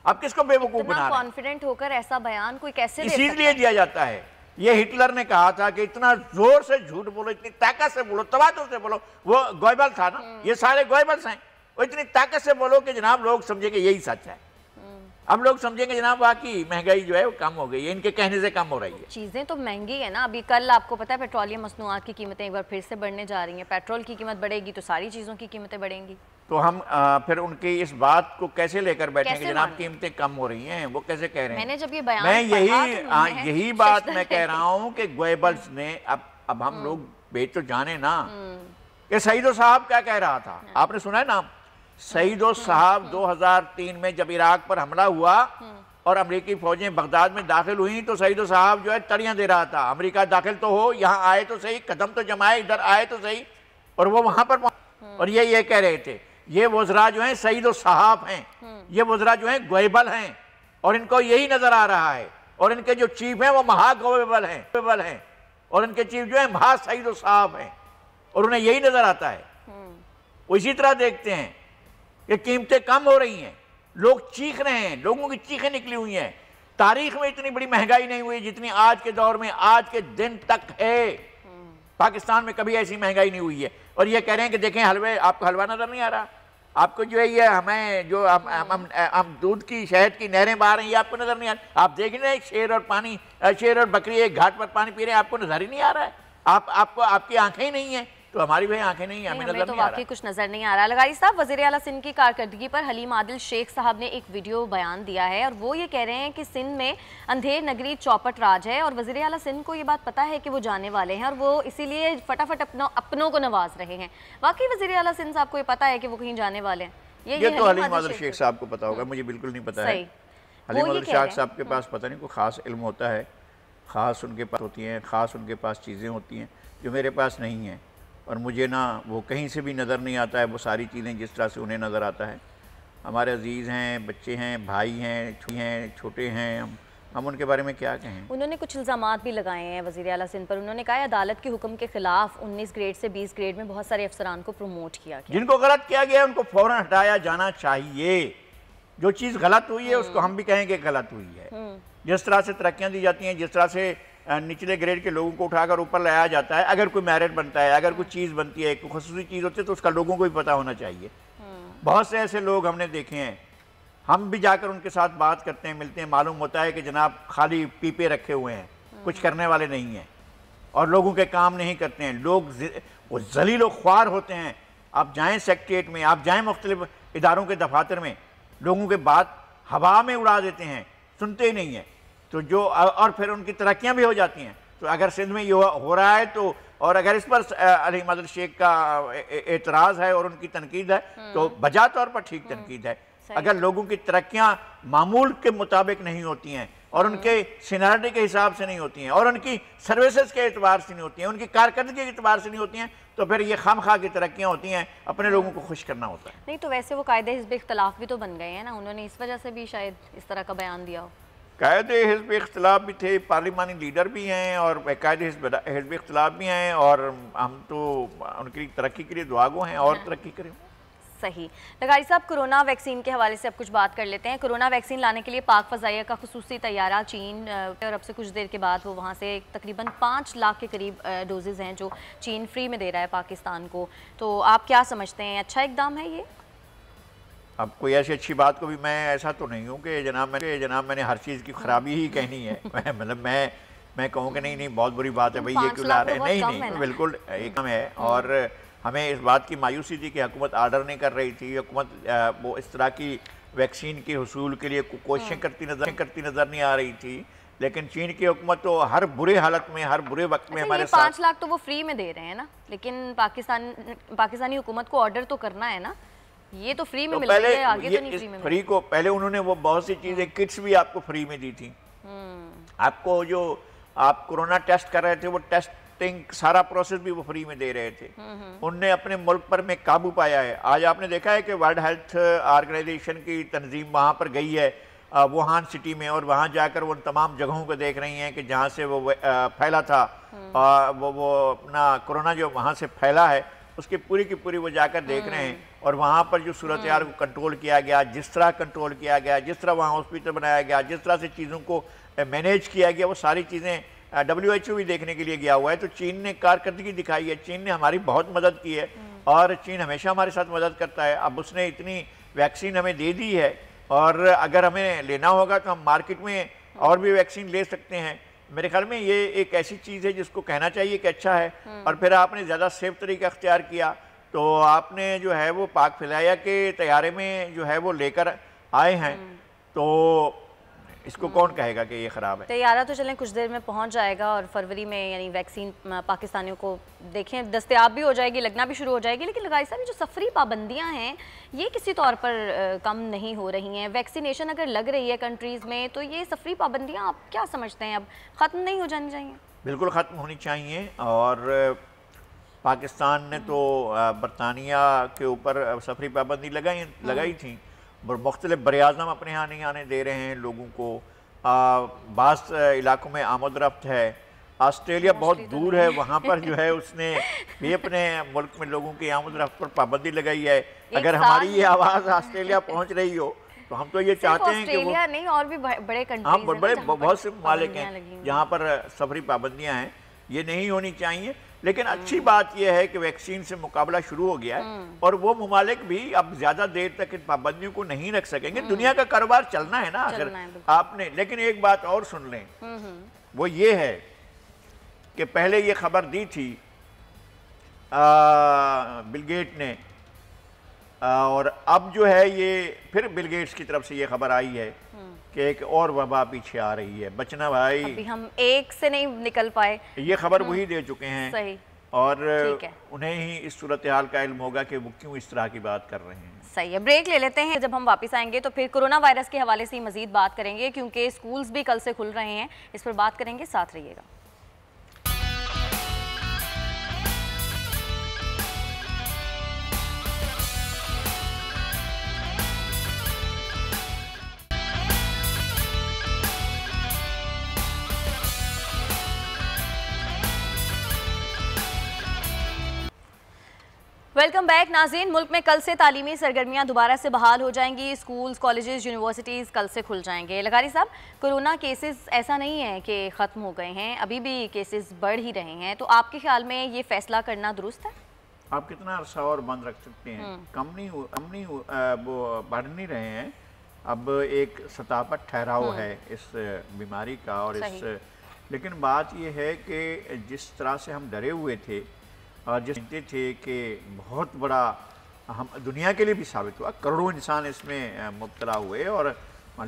आप किसको बेवकूफ़ बना रहे हैं? कॉन्फिडेंट होकर ऐसा बयान कोई कैसे इसीलिए दिया जाता है। ये हिटलर ने कहा था कि इतना जोर से झूठ बोलो, इतनी ताकत से बोलो, तवातुर से बोलो। वो गोयबल था ना, ये सारे गोयबल्स हैं। वो इतनी ताकत से बोलो कि जनाब लोग समझेंगे यही सच है। अब लोग समझेंगे जनाब वाकई महंगाई जो है वो कम हो गई है, इनके कहने से कम हो रही है। चीज़ें तो महंगी है ना। अभी कल आपको पता है पेट्रोलियम मसनूआत की कीमतें एक बार फिर से बढ़ने जा रही हैं। पेट्रोल की कीमत बढ़ेगी तो सारी चीज़ों की कीमतें बढ़ेंगी। तो हम फिर उनकी इस बात को कैसे लेकर बैठेंगे जनाब कीमतें कम हो रही हैं? वो कैसे कह रहे हैं? मैंने जब ये बयान मैं यही बात मैं कह रहा हूँ कि गोयबल्स ने अब हम लोग बेच तो जाने ना कि सईदो साहब क्या कह रहा था। आपने सुना है नाम सईदो साहब? 2003 में जब इराक पर हमला हुआ और अमेरिकी फौजें बगदाद में दाखिल हुई तो सईदो साहब जो है तड़ियां दे रहा था, अमेरिका दाखिल तो हो, यहाँ आए तो सही, कदम तो जमाए, इधर आए तो सही। और वो वहां पर और ये कह रहे थे ये वज़रा जो हैं सईदो साहब हैं, ये वज़रा जो हैं गोयबल हैं और इनको यही नजर आ रहा है। और इनके जो चीफ हैं वो महा गोयबल हैं और इनके चीफ जो है महा सईदो साहब हैं और उन्हें यही नजर आता है। वो इसी तरह देखते हैं कि कीमतें कम हो रही हैं, लोग चीख रहे हैं, लोगों की चीखें निकली हुई हैं। तारीख में इतनी बड़ी महंगाई नहीं हुई जितनी आज के दौर में, आज के दिन तक है। पाकिस्तान में कभी ऐसी महंगाई नहीं हुई है। और ये कह रहे हैं कि देखें हलवे, आपको हलवा नजर नहीं आ रहा, आपको जो है ये हमें जो हम दूध की शहद की नहरें बहा रहे हैं ये आपको नजर नहीं आ रहा। आप देख रहे हैं शेर और बकरी एक घाट पर पानी पी रहे हैं, आपको नजर ही नहीं आ रहा है। आपको आपकी आंखें ही नहीं है। तो हमारी भाई आंखें नहीं, हमें नजर तो नहीं आ रहा। कुछ नजर नहीं आ रहा। लगारी साहब, वज़ीर आला सिंध की कारकर्दगी पर हलीम आदिल शेख साहब ने एक वीडियो बयान दिया है और वो ये कह रहे हैं कि सिंध में अंधेर नगरी चौपट राज है और वज़ीर आला सिंध को ये बात पता है कि वो जाने वाले हैं और वो इसीलिए फटाफट अपनों को नवाज रहे हैं। वाकई वज़ीर आला सिंध साहब को ये पता है कि वो कहीं जाने वाले हैं? ये तो हलीम आदिल शेख साहब को पता होगा, मुझे बिल्कुल नहीं पता है। हलीम आदिल शेख साहब के पास पता नहीं कोई ख़ास इल्म होता है, ख़ास उनके पास होती हैं, ख़ास उनके पास चीज़ें होती हैं जो मेरे पास नहीं हैं और मुझे ना वो कहीं से भी नज़र नहीं आता है। वो सारी चीज़ें जिस तरह से उन्हें नज़र आता है। हमारे अजीज़ हैं, बच्चे हैं, भाई हैं, छोटे हैं, हम उनके बारे में क्या कहें? उन्होंने कुछ इल्ज़ामात भी लगाए हैं वज़ीर आला सिंध पर। उन्होंने कहा अदालत के हुक्म के खिलाफ 19 ग्रेड से 20 ग्रेड में बहुत सारे अफसरान को प्रमोट किया गया। जिनको गलत किया गया उनको फ़ौरन हटाया जाना चाहिए। जो चीज़ गलत हुई है उसको हम भी कहेंगे गलत हुई है। जिस तरह से तरक्कियाँ दी जाती हैं, जिस तरह से निचले ग्रेड के लोगों को उठाकर ऊपर लाया जाता है, अगर कोई मेरिट बनता है, अगर कोई चीज़ बनती है, कोई ख़ुसूसी चीज़ होती है तो उसका लोगों को भी पता होना चाहिए। बहुत से ऐसे लोग हमने देखे हैं, हम भी जाकर उनके साथ बात करते हैं, मिलते हैं, मालूम होता है कि जनाब खाली पीपे रखे हुए हैं, कुछ करने वाले नहीं हैं और लोगों के काम नहीं करते हैं। लोग वो ज़लील व ख्वार होते हैं। आप जाएँ सेक्रेटेरिएट में, आप जाएँ मुख्तलिफ इदारों के दफातर में, लोगों के बात हवा में उड़ा देते हैं, सुनते ही नहीं हैं। तो जो और फिर उनकी तरक्कियाँ भी हो जाती हैं। तो अगर सिंध में ये हो रहा है तो, और अगर इस पर हलीम आदिल शेख का एतराज़ है और उनकी तनकीद है तो बजा तौर पर ठीक तनकीद है। अगर लोगों की तरक्कियाँ मामूल के मुताबिक नहीं होती हैं, और उनके सीनियरिटी के हिसाब से नहीं होती हैं, और उनकी सर्विसेज के एतबार से नहीं होती हैं, उनकी कारकर्दगी के एतबार से नहीं होती हैं, तो फिर ये खामखा की तरक्कियाँ होती हैं, अपने लोगों को खुश करना होता है। नहीं तो वैसे वो कायदे हिज़्ब इख्तलाफ भी तो बन गए हैं ना, उन्होंने इस वजह से भी शायद इस तरह का बयान दिया हो। कायदे हिज़्ब इख्तलाफ भी थे, पार्लिमानी लीडर भी हैं और कायदे हिज़्ब इख्तलाफ भी हैं, और हम तो उनकी तरक्की के लिए दुआगो हैं और तरक्की करें। सही। लगारी साहब, कोरोना वैक्सीन के हवाले से अब कुछ बात कर लेते हैं। कोरोना वैक्सीन लाने के लिए पाक फ़ज़ाइया का खुसूसी तैयारा चीन, और अब से कुछ देर के बाद वो वहाँ से तकरीबन 5 लाख के करीब डोजेज़ हैं जो चीन फ्री में दे रहा है पाकिस्तान को। तो आप क्या समझते हैं, अच्छा इकदाम है ये? अब कोई ऐसी अच्छी बात को भी मैं ऐसा तो नहीं हूँ कि जनाब मैंने हर चीज़ की खराबी ही कहनी है। मतलब मैं कहूँ कि नहीं बहुत बुरी बात है भाई ये क्यों ला रहे हैं, नहीं बिल्कुल एक कम है। और हमें इस बात की मायूसी थी कि हुकूमत आर्डर नहीं कर रही थी, हुकूमत वो इस तरह की वैक्सीन के हुसूल के लिए कोशिशें करती नज़र नहीं आ रही थी। लेकिन चीन की हुकूमत तो हर बुरे हालत में, हर बुरे वक्त में हमारे साथ 5 लाख तो वो फ्री में दे रहे हैं ना, लेकिन पाकिस्तानी हुकूमत को ऑर्डर तो करना है ना, ये तो फ्री में मिल रही है, आगे तो नहीं फ्री में फ्री को पहले उन्होंने वो बहुत सी चीज़ें किट्स भी आपको फ्री में दी थी। आपको जो आप कोरोना टेस्ट कर रहे थे वो टेस्टिंग सारा प्रोसेस भी वो फ्री में दे रहे थे। उनने अपने मुल्क पर में काबू पाया है। आज आपने देखा है कि वर्ल्ड हेल्थ ऑर्गेनाइजेशन की तंजीम वहाँ पर गई है वुहान सिटी में, और वहाँ जाकर वो तमाम जगहों को देख रही हैं कि जहाँ से वो फैला था, वो अपना कोरोना जो वहाँ से फैला है उसकी पूरी की पूरी वो जाकर देख रहे हैं। और वहाँ पर जो सूरत हाल को कंट्रोल किया गया, जिस तरह कंट्रोल किया गया, जिस तरह वहाँ हॉस्पिटल बनाया गया, जिस तरह से चीज़ों को मैनेज किया गया, वो सारी चीज़ें WHO भी देखने के लिए गया हुआ है। तो चीन ने कारकर्दगी दिखाई है, चीन ने हमारी बहुत मदद की है, और चीन हमेशा हमारे साथ मदद करता है। अब उसने इतनी वैक्सीन हमें दे दी है, और अगर हमें लेना होगा तो हम मार्केट में और भी वैक्सीन ले सकते हैं। मेरे ख्याल में ये एक ऐसी चीज़ है जिसको कहना चाहिए कि अच्छा है। और फिर आपने ज़्यादा सेफ तरीका अख्तियार किया, तो आपने जो है वो पाक फ़ज़ाइया के तैयारे में जो है वो लेकर आए हैं, तो इसको कौन कहेगा कि ये ख़राब है। तैयारा तो चलें कुछ देर में पहुंच जाएगा, और फरवरी में यानी वैक्सीन पाकिस्तानियों को देखें दस्तयाब भी हो जाएगी, लगना भी शुरू हो जाएगी। लेकिन लगाई साहब, जो सफरी पाबंदियां हैं ये किसी तौर पर कम नहीं हो रही हैं। वैक्सीनेशन अगर लग रही है कंट्रीज़ में, तो ये सफरी पाबंदियां आप क्या समझते हैं, अब ख़त्म नहीं हो जानी चाहिए? बिल्कुल ख़त्म होनी चाहिए। और पाकिस्तान ने तो बरतानिया के ऊपर सफरी पाबंदी लगाई थी, मुख्तलिफ बरआज़म अपने यहाँ नहीं आने दे रहे हैं लोगों को। बाज़ इलाकों में आमद रफ्त है। ऑस्ट्रेलिया बहुत दूर है, वहाँ पर जो है उसने भी अपने मुल्क में लोगों की आमद रफ्त पर पाबंदी लगाई है। अगर हमारी ये आवाज़ ऑस्ट्रेलिया पहुँच रही हो तो हम तो ये चाहते हैं कि वो नहीं और भी बड़े बहुत से ममालिक हैं जहाँ पर सफरी पाबंदियाँ हैं, ये नहीं होनी चाहिए। लेकिन अच्छी बात यह है कि वैक्सीन से मुकाबला शुरू हो गया है, और वो ममालिक भी अब ज़्यादा देर तक इन पाबंदियों को नहीं रख सकेंगे। दुनिया का कारोबार चलना है ना, अगर आपने। लेकिन एक बात और सुन लें, वो ये है कि पहले ये खबर दी थी बिल गेट ने, और अब जो है ये फिर बिल गेट्स की तरफ से ये खबर आई है कि एक और वबा पीछे आ रही है। बचना भाई, अभी हम एक से नहीं निकल पाए, ये खबर वही दे चुके हैं। सही। और उन्हें ही इस सूरत हाल का इल्म होगा कि वो क्यों इस तरह की बात कर रहे हैं। सही है, ब्रेक ले लेते हैं। जब हम वापस आएंगे तो फिर कोरोना वायरस के हवाले से ही मजीद बात करेंगे, क्योंकि स्कूल्स भी कल से खुल रहे हैं, इस पर बात करेंगे, साथ रहिएगा। वेलकम बैक नाज़रीन। मुल्क में कल से तालीमी सरगर्मियाँ दोबारा से बहाल हो जाएंगी। स्कूल्स, कॉलेजेस, यूनिवर्सिटीज़ कल से खुल जाएंगे। लगारी साहब, कोरोना केसेस ऐसा नहीं है कि ख़त्म हो गए हैं, अभी भी केसेस बढ़ ही रहे हैं, तो आपके ख्याल में ये फैसला करना दुरुस्त है? आप कितना अरसा और बंद रख सकते हैं? कम नहीं वो बढ़ नहीं रहे हैं। अब एक सतह पर ठहराव है इस बीमारी का, और लेकिन बात यह है कि जिस तरह से हम डरे हुए थे और जिस जानते थे कि बहुत बड़ा हम दुनिया के लिए भी साबित हुआ, करोड़ों इंसान इसमें मुब्तला हुए और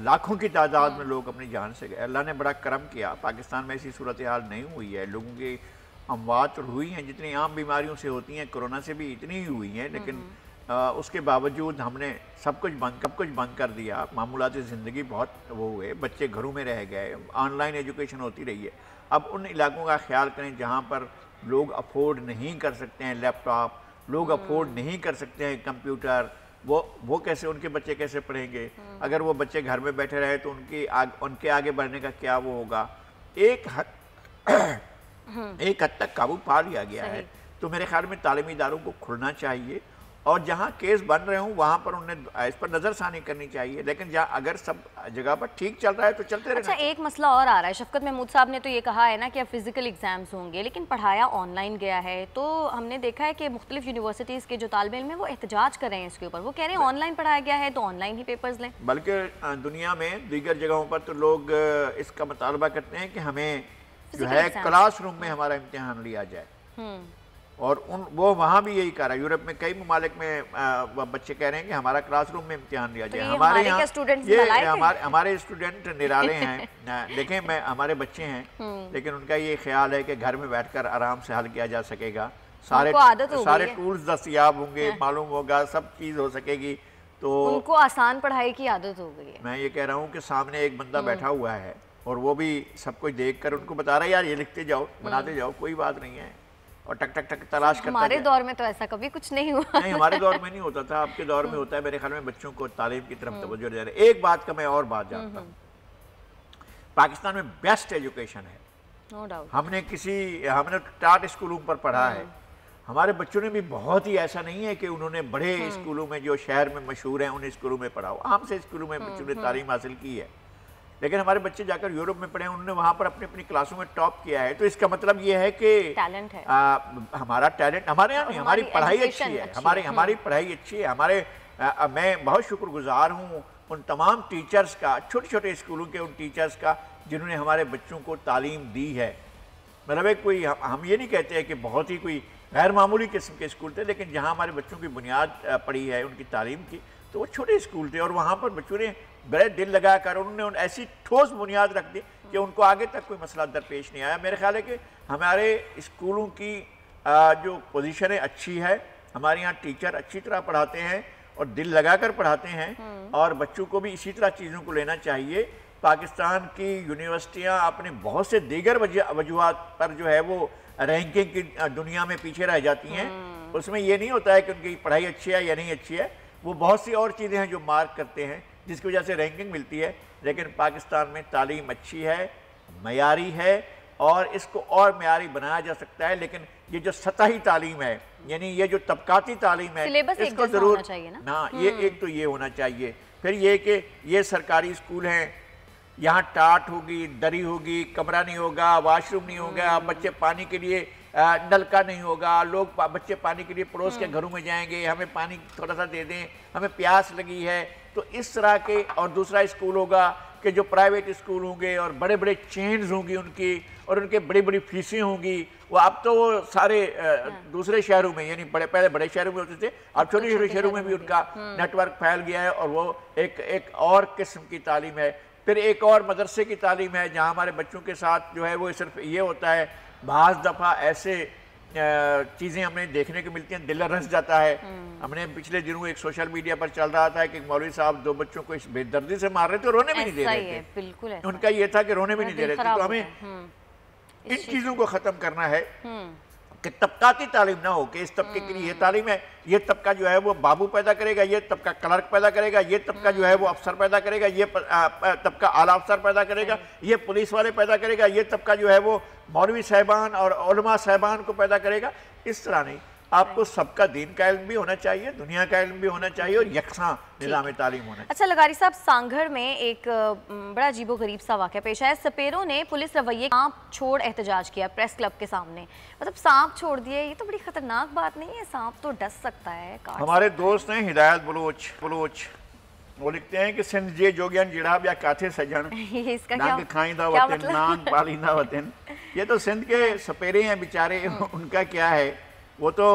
लाखों की तादाद में लोग अपनी जान से गए। अल्लाह ने बड़ा करम किया, पाकिस्तान में ऐसी सूरत हाल नहीं हुई है। लोगों की अमवात हुई हैं जितनी आम बीमारियों से होती हैं, कोरोना से भी इतनी ही हुई हैं, लेकिन उसके बावजूद हमने सब कुछ बंद कर दिया। मामूलाती ज़िंदगी बहुत वो हुए, बच्चे घरों में रह गए, ऑनलाइन एजुकेशन होती रही है। अब उन इलाकों का ख्याल करें जहाँ पर लोग अफोर्ड नहीं कर सकते हैं लैपटॉप, लोग अफोर्ड नहीं कर सकते हैं कंप्यूटर, वो कैसे, उनके बच्चे कैसे पढ़ेंगे? अगर वो बच्चे घर में बैठे रहे तो उनके आगे बढ़ने का क्या वो होगा? एक हद तक काबू पा लिया गया है। तो मेरे ख्याल में तालीमी इदारों को खुलना चाहिए और जहाँ केस बन रहे हों वहाँ पर उन्हें इस पर नज़रसानी करनी चाहिए, लेकिन जहाँ अगर सब जगह पर ठीक चल रहा है तो चलते रहना। अच्छा, एक मसला और आ रहा है। शफकत महमूद साहब ने तो ये कहा है ना कि अब फिजिकल एग्जाम्स होंगे, लेकिन पढ़ाया ऑनलाइन गया है। तो हमने देखा है कि मुख्तलिफ यूनिवर्सिटीज़ के जो तालिब इल्म है वो एहतजाज कर रहे हैं इसके ऊपर। वो कह रहे हैं ऑनलाइन पढ़ाया गया है तो ऑनलाइन ही पेपर्स लें। बल्कि दुनिया में दीगर जगहों पर तो लोग इसका मुतालबा करते हैं कि हमें जो है क्लासरूम में हमारा इम्तिहान लिया जाए, और वो वहाँ भी यही कर रहा है। यूरोप में कई ममालिक में बच्चे कह रहे हैं कि हमारा क्लासरूम में इम्तिहान लिया जाए। हमारे यहाँ ये हमारे स्टूडेंट निराले हैं। देखें, हमारे बच्चे हैं, लेकिन उनका ये ख्याल है कि घर में बैठकर आराम से हल किया जा सकेगा, सारे टूल्स दस्तयाब होंगे, मालूम होगा, सब चीज़ हो सकेगी, तो उनको आसान पढ़ाई की आदत हो गई है। मैं ये कह रहा हूँ कि सामने एक बंदा बैठा हुआ है और वो भी सब कुछ देख कर उनको बता रहा है, यार ये लिखते जाओ, बनाते जाओ, कोई बात नहीं है, और टक टक टक तलाश करता है। हमारे दौर में तो ऐसा कभी कुछ नहीं हुआ। नहीं, हमारे दौर में नहीं होता था, आपके दौर में होता है। मेरे ख्याल में बच्चों को तालीम की तरफ तवज्जो दे रहे। एक बात का मैं और बात जानता हूँ, पाकिस्तान में बेस्ट एजुकेशन है, नो डाउट। हमने टाट स्कूलों पर पढ़ा है, हमारे बच्चों ने भी बहुत ही, ऐसा नहीं है कि उन्होंने बड़े स्कूलों में जो शहर में मशहूर हैं उन स्कूलों में पढ़ा हो, आम से स्कूलों में बच्चों ने तालीम हासिल की है। लेकिन हमारे बच्चे जाकर यूरोप में पढ़े, उन्होंने वहाँ पर अपनी अपनी क्लासों में टॉप किया है। तो इसका मतलब ये है कि टैलेंट है, हमारा टैलेंट हमारे यहाँ नहीं, हमारी पढ़ाई अच्छी है, हमारी पढ़ाई अच्छी है। मैं बहुत शुक्रगुजार हूँ उन तमाम टीचर्स का, छोटे छोटे स्कूलों के उन टीचर्स का जिन्होंने हमारे बच्चों को तालीम दी है। मतलब एक कोई हम ये नहीं कहते हैं कि बहुत ही कोई गैर मामूली किस्म के स्कूल थे, लेकिन जहाँ हमारे बच्चों की बुनियाद पड़ी है उनकी तालीम की, तो वो छोटे स्कूल थे और वहाँ पर बच्चों ने बड़े दिल लगा कर उन्होंने ऐसी ठोस बुनियाद रख दी कि उनको आगे तक कोई मसला दरपेश नहीं आया। मेरे ख्याल है कि हमारे स्कूलों की जो पोजीशन है अच्छी है, हमारे यहाँ टीचर अच्छी तरह पढ़ाते हैं और दिल लगा कर पढ़ाते हैं, और बच्चों को भी इसी तरह चीज़ों को लेना चाहिए। पाकिस्तान की यूनिवर्सिटियाँ अपने बहुत से दीगर वजूहात पर जो है वो रैंकिंग की दुनिया में पीछे रह जाती हैं। उसमें ये नहीं होता है कि उनकी पढ़ाई अच्छी है या नहीं अच्छी है, वो बहुत सी और चीज़ें हैं जो मार्क करते हैं जिसकी वजह से रैंकिंग मिलती है। लेकिन पाकिस्तान में तालीम अच्छी है, मयारी है, और इसको और मयारी बनाया जा सकता है। लेकिन ये जो सतही तालीम है, यानी ये जो तबकाती तालीम है, इसको ज़रूर ना, ये एक तो ये होना चाहिए। फिर ये कि ये सरकारी स्कूल हैं, यहाँ टाट होगी, दरी होगी, कमरा नहीं होगा, वाशरूम नहीं होगा, बच्चे पानी के लिए नलका नहीं होगा, बच्चे पानी के लिए पड़ोस के घरों में जाएंगे, हमें पानी थोड़ा सा दे दें, हमें प्यास लगी है। तो इस तरह के, और दूसरा स्कूल होगा कि जो प्राइवेट स्कूल होंगे और बड़े बड़े चेन्स होंगी उनकी, और उनके बड़ी बड़ी फीसें होंगी। वो अब तो वो सारे दूसरे शहरों में, यानी पहले बड़े शहरों में होते थे, अब छोटे छोटे शहरों में भी उनका नेटवर्क फैल गया है, और वो एक और किस्म की तालीम है। फिर एक और मदरसे की तालीम है जहाँ हमारे बच्चों के साथ जो है वो सिर्फ ये होता है, बाज़ दफ़ा ऐसे चीज़ें हमें देखने को मिलती हैं, दिल रस जाता है। हमने पिछले दिनों एक सोशल मीडिया पर चल रहा था कि मौलवी साहब 2 बच्चों को इस बेदर्दी से मार रहे थे, रोने भी नहीं दे रहे थे। बिल्कुल उनका ये था कि रोने भी नहीं दे रहे थे। तो हमें इन चीज़ों को ख़त्म करना है कि तबकाती तालीम ना हो कि इस तबके के लिए ये तालीम है, ये तबका जो है वो बाबू पैदा करेगा, ये तबका क्लर्क पैदा करेगा, ये तबका जो है वो अफसर पैदा करेगा, ये तबका आला अफसर पैदा करेगा, ये पुलिस वाले पैदा करेगा, ये तबका जो है वो मौलवी साहिबान और उलमा साहिबान को पैदा करेगा। इस तरह नहीं, आपको सबका दीन का इल्म भी होना चाहिए, दुनिया का इल्म भी होना चाहिए, और यकसां निज़ाम तालीम होना चाहिए। अच्छा लगारी साहब, सांघर में एक बड़ा अजीबो गरीब सा वाक़या पेश आया। सपेरों ने पुलिस रवैये सांप छोड़ एहतजाज किया प्रेस क्लब के सामने। मतलब सांप छोड़ दिए, ये तो बड़ी खतरनाक बात नहीं है? सांप तो डस सकता है, काट। हमारे दोस्त हैं हिदायत बलोच, वो लिखते हैं कि सिंध जे जोगियन जिड़ा या काथे सजन नांग खाइंदा वतन नांग पालिंदा वतन। ये तो सिंध के सपेरे हैं बेचारे, उनका क्या है, वो तो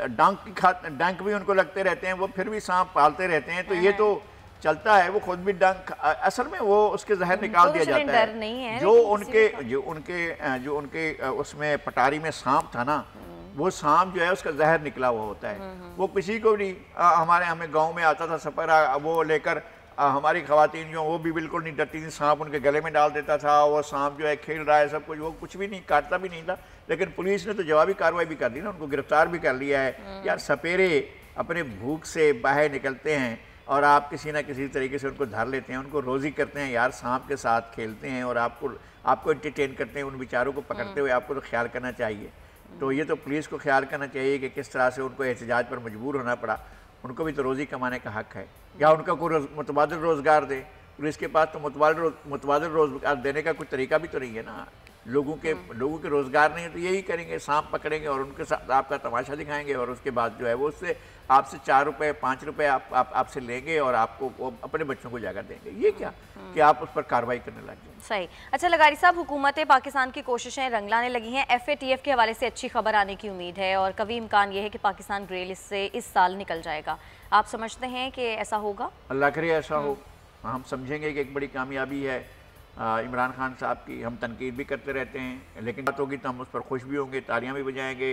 डंक भी उनको लगते रहते हैं, वो फिर भी सांप पालते रहते हैं। तो ये तो चलता है, वो खुद भी डंक, असल में वो उसके जहर निकाल दिया जाता है। जो उनके उसमें पटारी में सांप था ना, वो सांप जो है उसका जहर निकला हुआ होता है, वो किसी को नहीं। हमें गांव में आता था सफर, वो लेकर हमारी खवातीन जो वो भी बिल्कुल नहीं डरती थी, सांप उनके गले में डाल देता था, वो सांप जो है खेल रहा है सब कुछ, वो कुछ भी नहीं, काटता भी नहीं था। लेकिन पुलिस ने तो जवाबी कार्रवाई भी कर दी ना, उनको गिरफ्तार भी कर लिया है। यार सपेरे अपने भूख से बाहर निकलते हैं और आप किसी ना किसी तरीके से उनको धर लेते हैं, उनको रोज़ी करते हैं यार, सांप के साथ खेलते हैं और आपको एंटरटेन करते हैं। उन बेचारों को पकड़ते हुए आपको तो ख्याल करना चाहिए। तो ये तो पुलिस को ख्याल करना चाहिए कि किस तरह से उनको एहतजाज पर मजबूर होना पड़ा। उनको भी तो रोज़ी कमाने का हक़ है, या उनका कोई मुतबादिल रोज़गार दे। पुलिस के पास तो मुतबादिल रोज़गार देने का कोई तरीका भी तो नहीं है ना। लोगों के रोज़गार नहीं है तो यही करेंगे, सांप पकड़ेंगे और उनके साथ आपका तमाशा दिखाएंगे और उसके बाद जो है वो उससे आपसे 4 रुपये 5 रुपये आपसे लेंगे और आपको वो अपने बच्चों को जाकर देंगे। ये क्या कि आप उस पर कार्रवाई करने लग जाए। सही। अच्छा लगारी साहब, हुकूमत पाकिस्तान की कोशिशें रंग लाने लगी हैं। FATF के हवाले से अच्छी खबर आने की उम्मीद है और कभी इम्कान ये है कि पाकिस्तान ग्रे लिस्ट से इस साल निकल जाएगा। आप समझते हैं कि ऐसा होगा? अल्लाह करे ऐसा हो। हम समझेंगे कि एक बड़ी कामयाबी है इमरान खान साहब की। हम तनकीद भी करते रहते हैं, लेकिन बात होगी तो हम उस पर खुश भी होंगे, तालियां भी बजाएंगे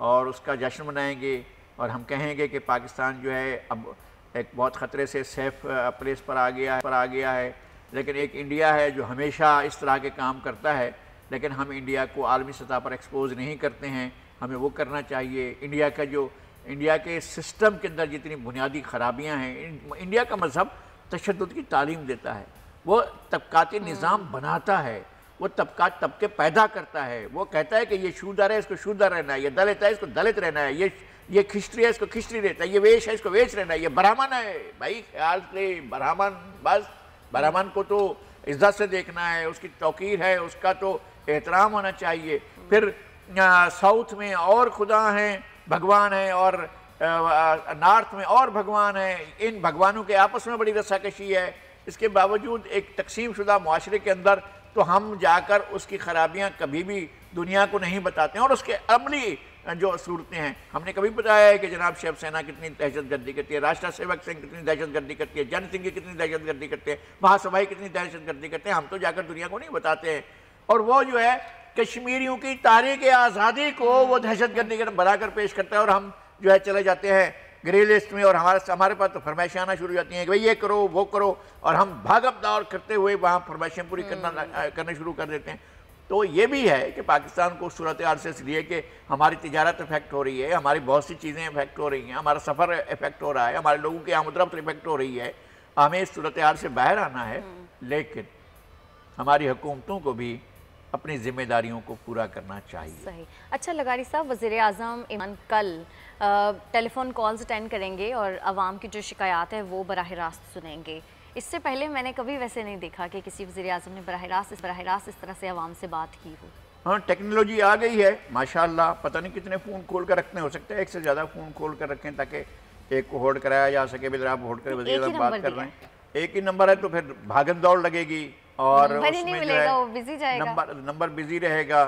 और उसका जश्न मनाएंगे और हम कहेंगे कि पाकिस्तान जो है अब एक बहुत ख़तरे से सेफ प्लेस पर आ गया है। लेकिन एक इंडिया है जो हमेशा इस तरह के काम करता है, लेकिन हम इंडिया को आलमी सतह पर एक्सपोज नहीं करते हैं। हमें वो करना चाहिए। इंडिया के सिस्टम के अंदर जितनी बुनियादी ख़राबियाँ हैं, इंडिया का मज़हब तशद्दुद की तालीम देता है, वो तबकाती निज़ाम बनाता है, वो तबके पैदा करता है। वो कहता है कि ये शूदर है, इसको शूदर रहना है, ये दलित है, इसको दलित रहना है, ये खिस्ट्री है, इसको खिस्ट्री रहता है, ये वेश है, इसको वेश रहना है, ये ब्राह्मण है। भाई ख्याल से ब्राह्मण, बस ब्राह्मण को तो इज्जत से देखना है, उसकी तौकीर है, उसका तो एहतराम होना चाहिए। फिर साउथ में और खुदा हैं, भगवान हैं, और नॉर्थ में और भगवान हैं। इन भगवानों के आपस में बड़ी रस्साकशी है। इसके बावजूद एक तकसीम शुदा मुआशरे के अंदर तो हम जाकर उसकी खराबियाँ कभी भी दुनिया को नहीं बताते हैं और उसके अमली जो सूरतें हैं। हमने कभी बताया है कि जनाब शिवसेना कितनी दहशतगर्दी करती है, राष्ट्र सेवक सिंह कितनी दहशतगर्दी करती है, जन सिंह कितनी दहशतगर्दी करते हैं, महासभाई कितनी दहशतगर्दी करते हैं। हम तो जाकर दुनिया को नहीं बताते हैं। और वो जो है कश्मीरियों की तारीख आज़ादी को वो दहशतगर्दी बनाकर पेश करता है और हम जो है चले जाते हैं ग्रे लिस्ट में और हमारे पास तो फरमाइशें आना शुरू हो जाती हैं कि भाई ये करो वो करो, और हम भागम दौड़ करते हुए वहाँ फरमाइशें पूरी करना शुरू कर देते हैं। तो ये भी है कि पाकिस्तान को सूरत हाल से इसलिए कि हमारी तिजारत इफेक्ट हो रही है, हमारी बहुत सी चीज़ें इफेक्ट हो रही हैं, हमारा सफ़र इफेक्ट हो रहा है, हमारे लोगों की आमदरफ्त इफेक्ट हो रही है। हमें इस सूरत हाल से बाहर आना है, लेकिन हमारी हुकूमतों को भी अपनी जिम्मेदारियों को पूरा करना चाहिए। सही। अच्छा लगारी साहब, वज़ीर आज़म इमरान कल टेलीफोन कॉल्स अटेंड करेंगे और आवाम की जो शिकायत है वो बराह रास्त सुनेंगे। इससे पहले मैंने कभी वैसे नहीं देखा कि किसी वज़ीर आज़म ने बराह रास्त इस तरह से आवाम से बात की हो। हाँ, टेक्नोलॉजी आ गई है माशाल्लाह। पता नहीं कितने फ़ोन खोल कर रखने हो सकते हैं, एक से ज़्यादा फ़ोन खोल कर रखें ताकि एक को होल्ड कराया जा सके। बिल आप होल्ड कर वज़ीर आज़म बात कर रहे हैं, एक ही नंबर है तो फिर भागम दौड़ लगेगी और उसमें जो है नंबर बिजी रहेगा।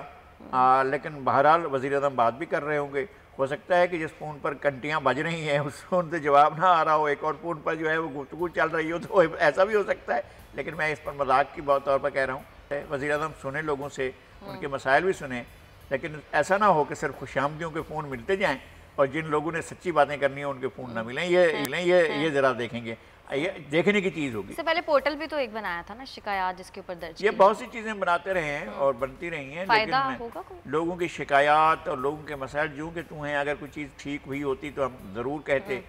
लेकिन बहरहाल वज़ीर आज़म बात भी कर रहे होंगे। हो सकता है कि जिस फ़ोन पर घंटियाँ बज रही हैं उस फ़ोन से जवाब ना आ रहा हो, एक और फ़ोन पर जो है वो गुफ्तगू चल रही हो, तो ऐसा भी हो सकता है। लेकिन मैं इस पर मजाक की तौर पर कह रहा हूँ, वज़ीर आज़म सुने लोगों से, उनके मसाइल भी सुने, लेकिन ऐसा ना हो कि सिर्फ खुशामदियों के फ़ोन मिलते जाएँ और जिन लोगों ने सच्ची बातें करनी है उनके फ़ोन ना मिलें। ये ज़रा देखेंगे, ये देखने की चीज़ होगी। इससे पहले पोर्टल भी तो एक बनाया था ना शिकायत, जिसके ऊपर दर्ज ये बहुत सी चीज़ें बनाते रहे हैं और बनती रही हैं, लेकिन लोगों की शिकायत और लोगों के मसाइल जो कि तू हैं, अगर कोई चीज़ ठीक हुई होती तो हम ज़रूर कहते,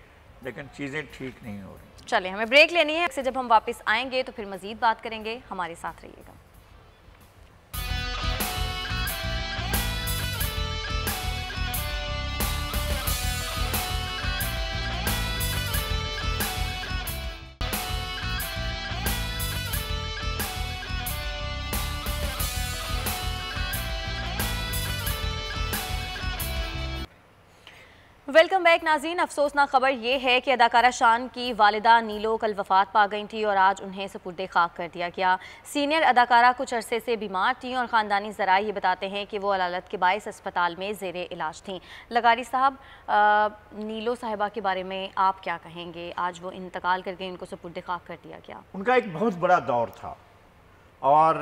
लेकिन चीज़ें ठीक नहीं हो रही। चलिए हमें ब्रेक लेनी है, जब हम वापस आएंगे तो फिर मज़ीद बात करेंगे। हमारे साथ रहिएगा। वेलकम बैक नाज़रीन। अफसोसनाक खबर ये है कि अदाकारा शान की वालिदा नीलो कल वफ़ात पा गई थी और आज उन्हें सुपुर्दे खाक कर दिया गया। सीनियर अदाकारा कुछ अरसे से बीमार थी और ख़ानदानी ज़राए ये बताते हैं कि वो अलालत के बायस अस्पताल में ज़ेरे इलाज थी। लगारी साहब, नीलो साहिबा के बारे में आप क्या कहेंगे? आज वो इंतकाल करके इनको सुपुर्दे खाक कर दिया गया। उनका एक बहुत बड़ा दौर था, और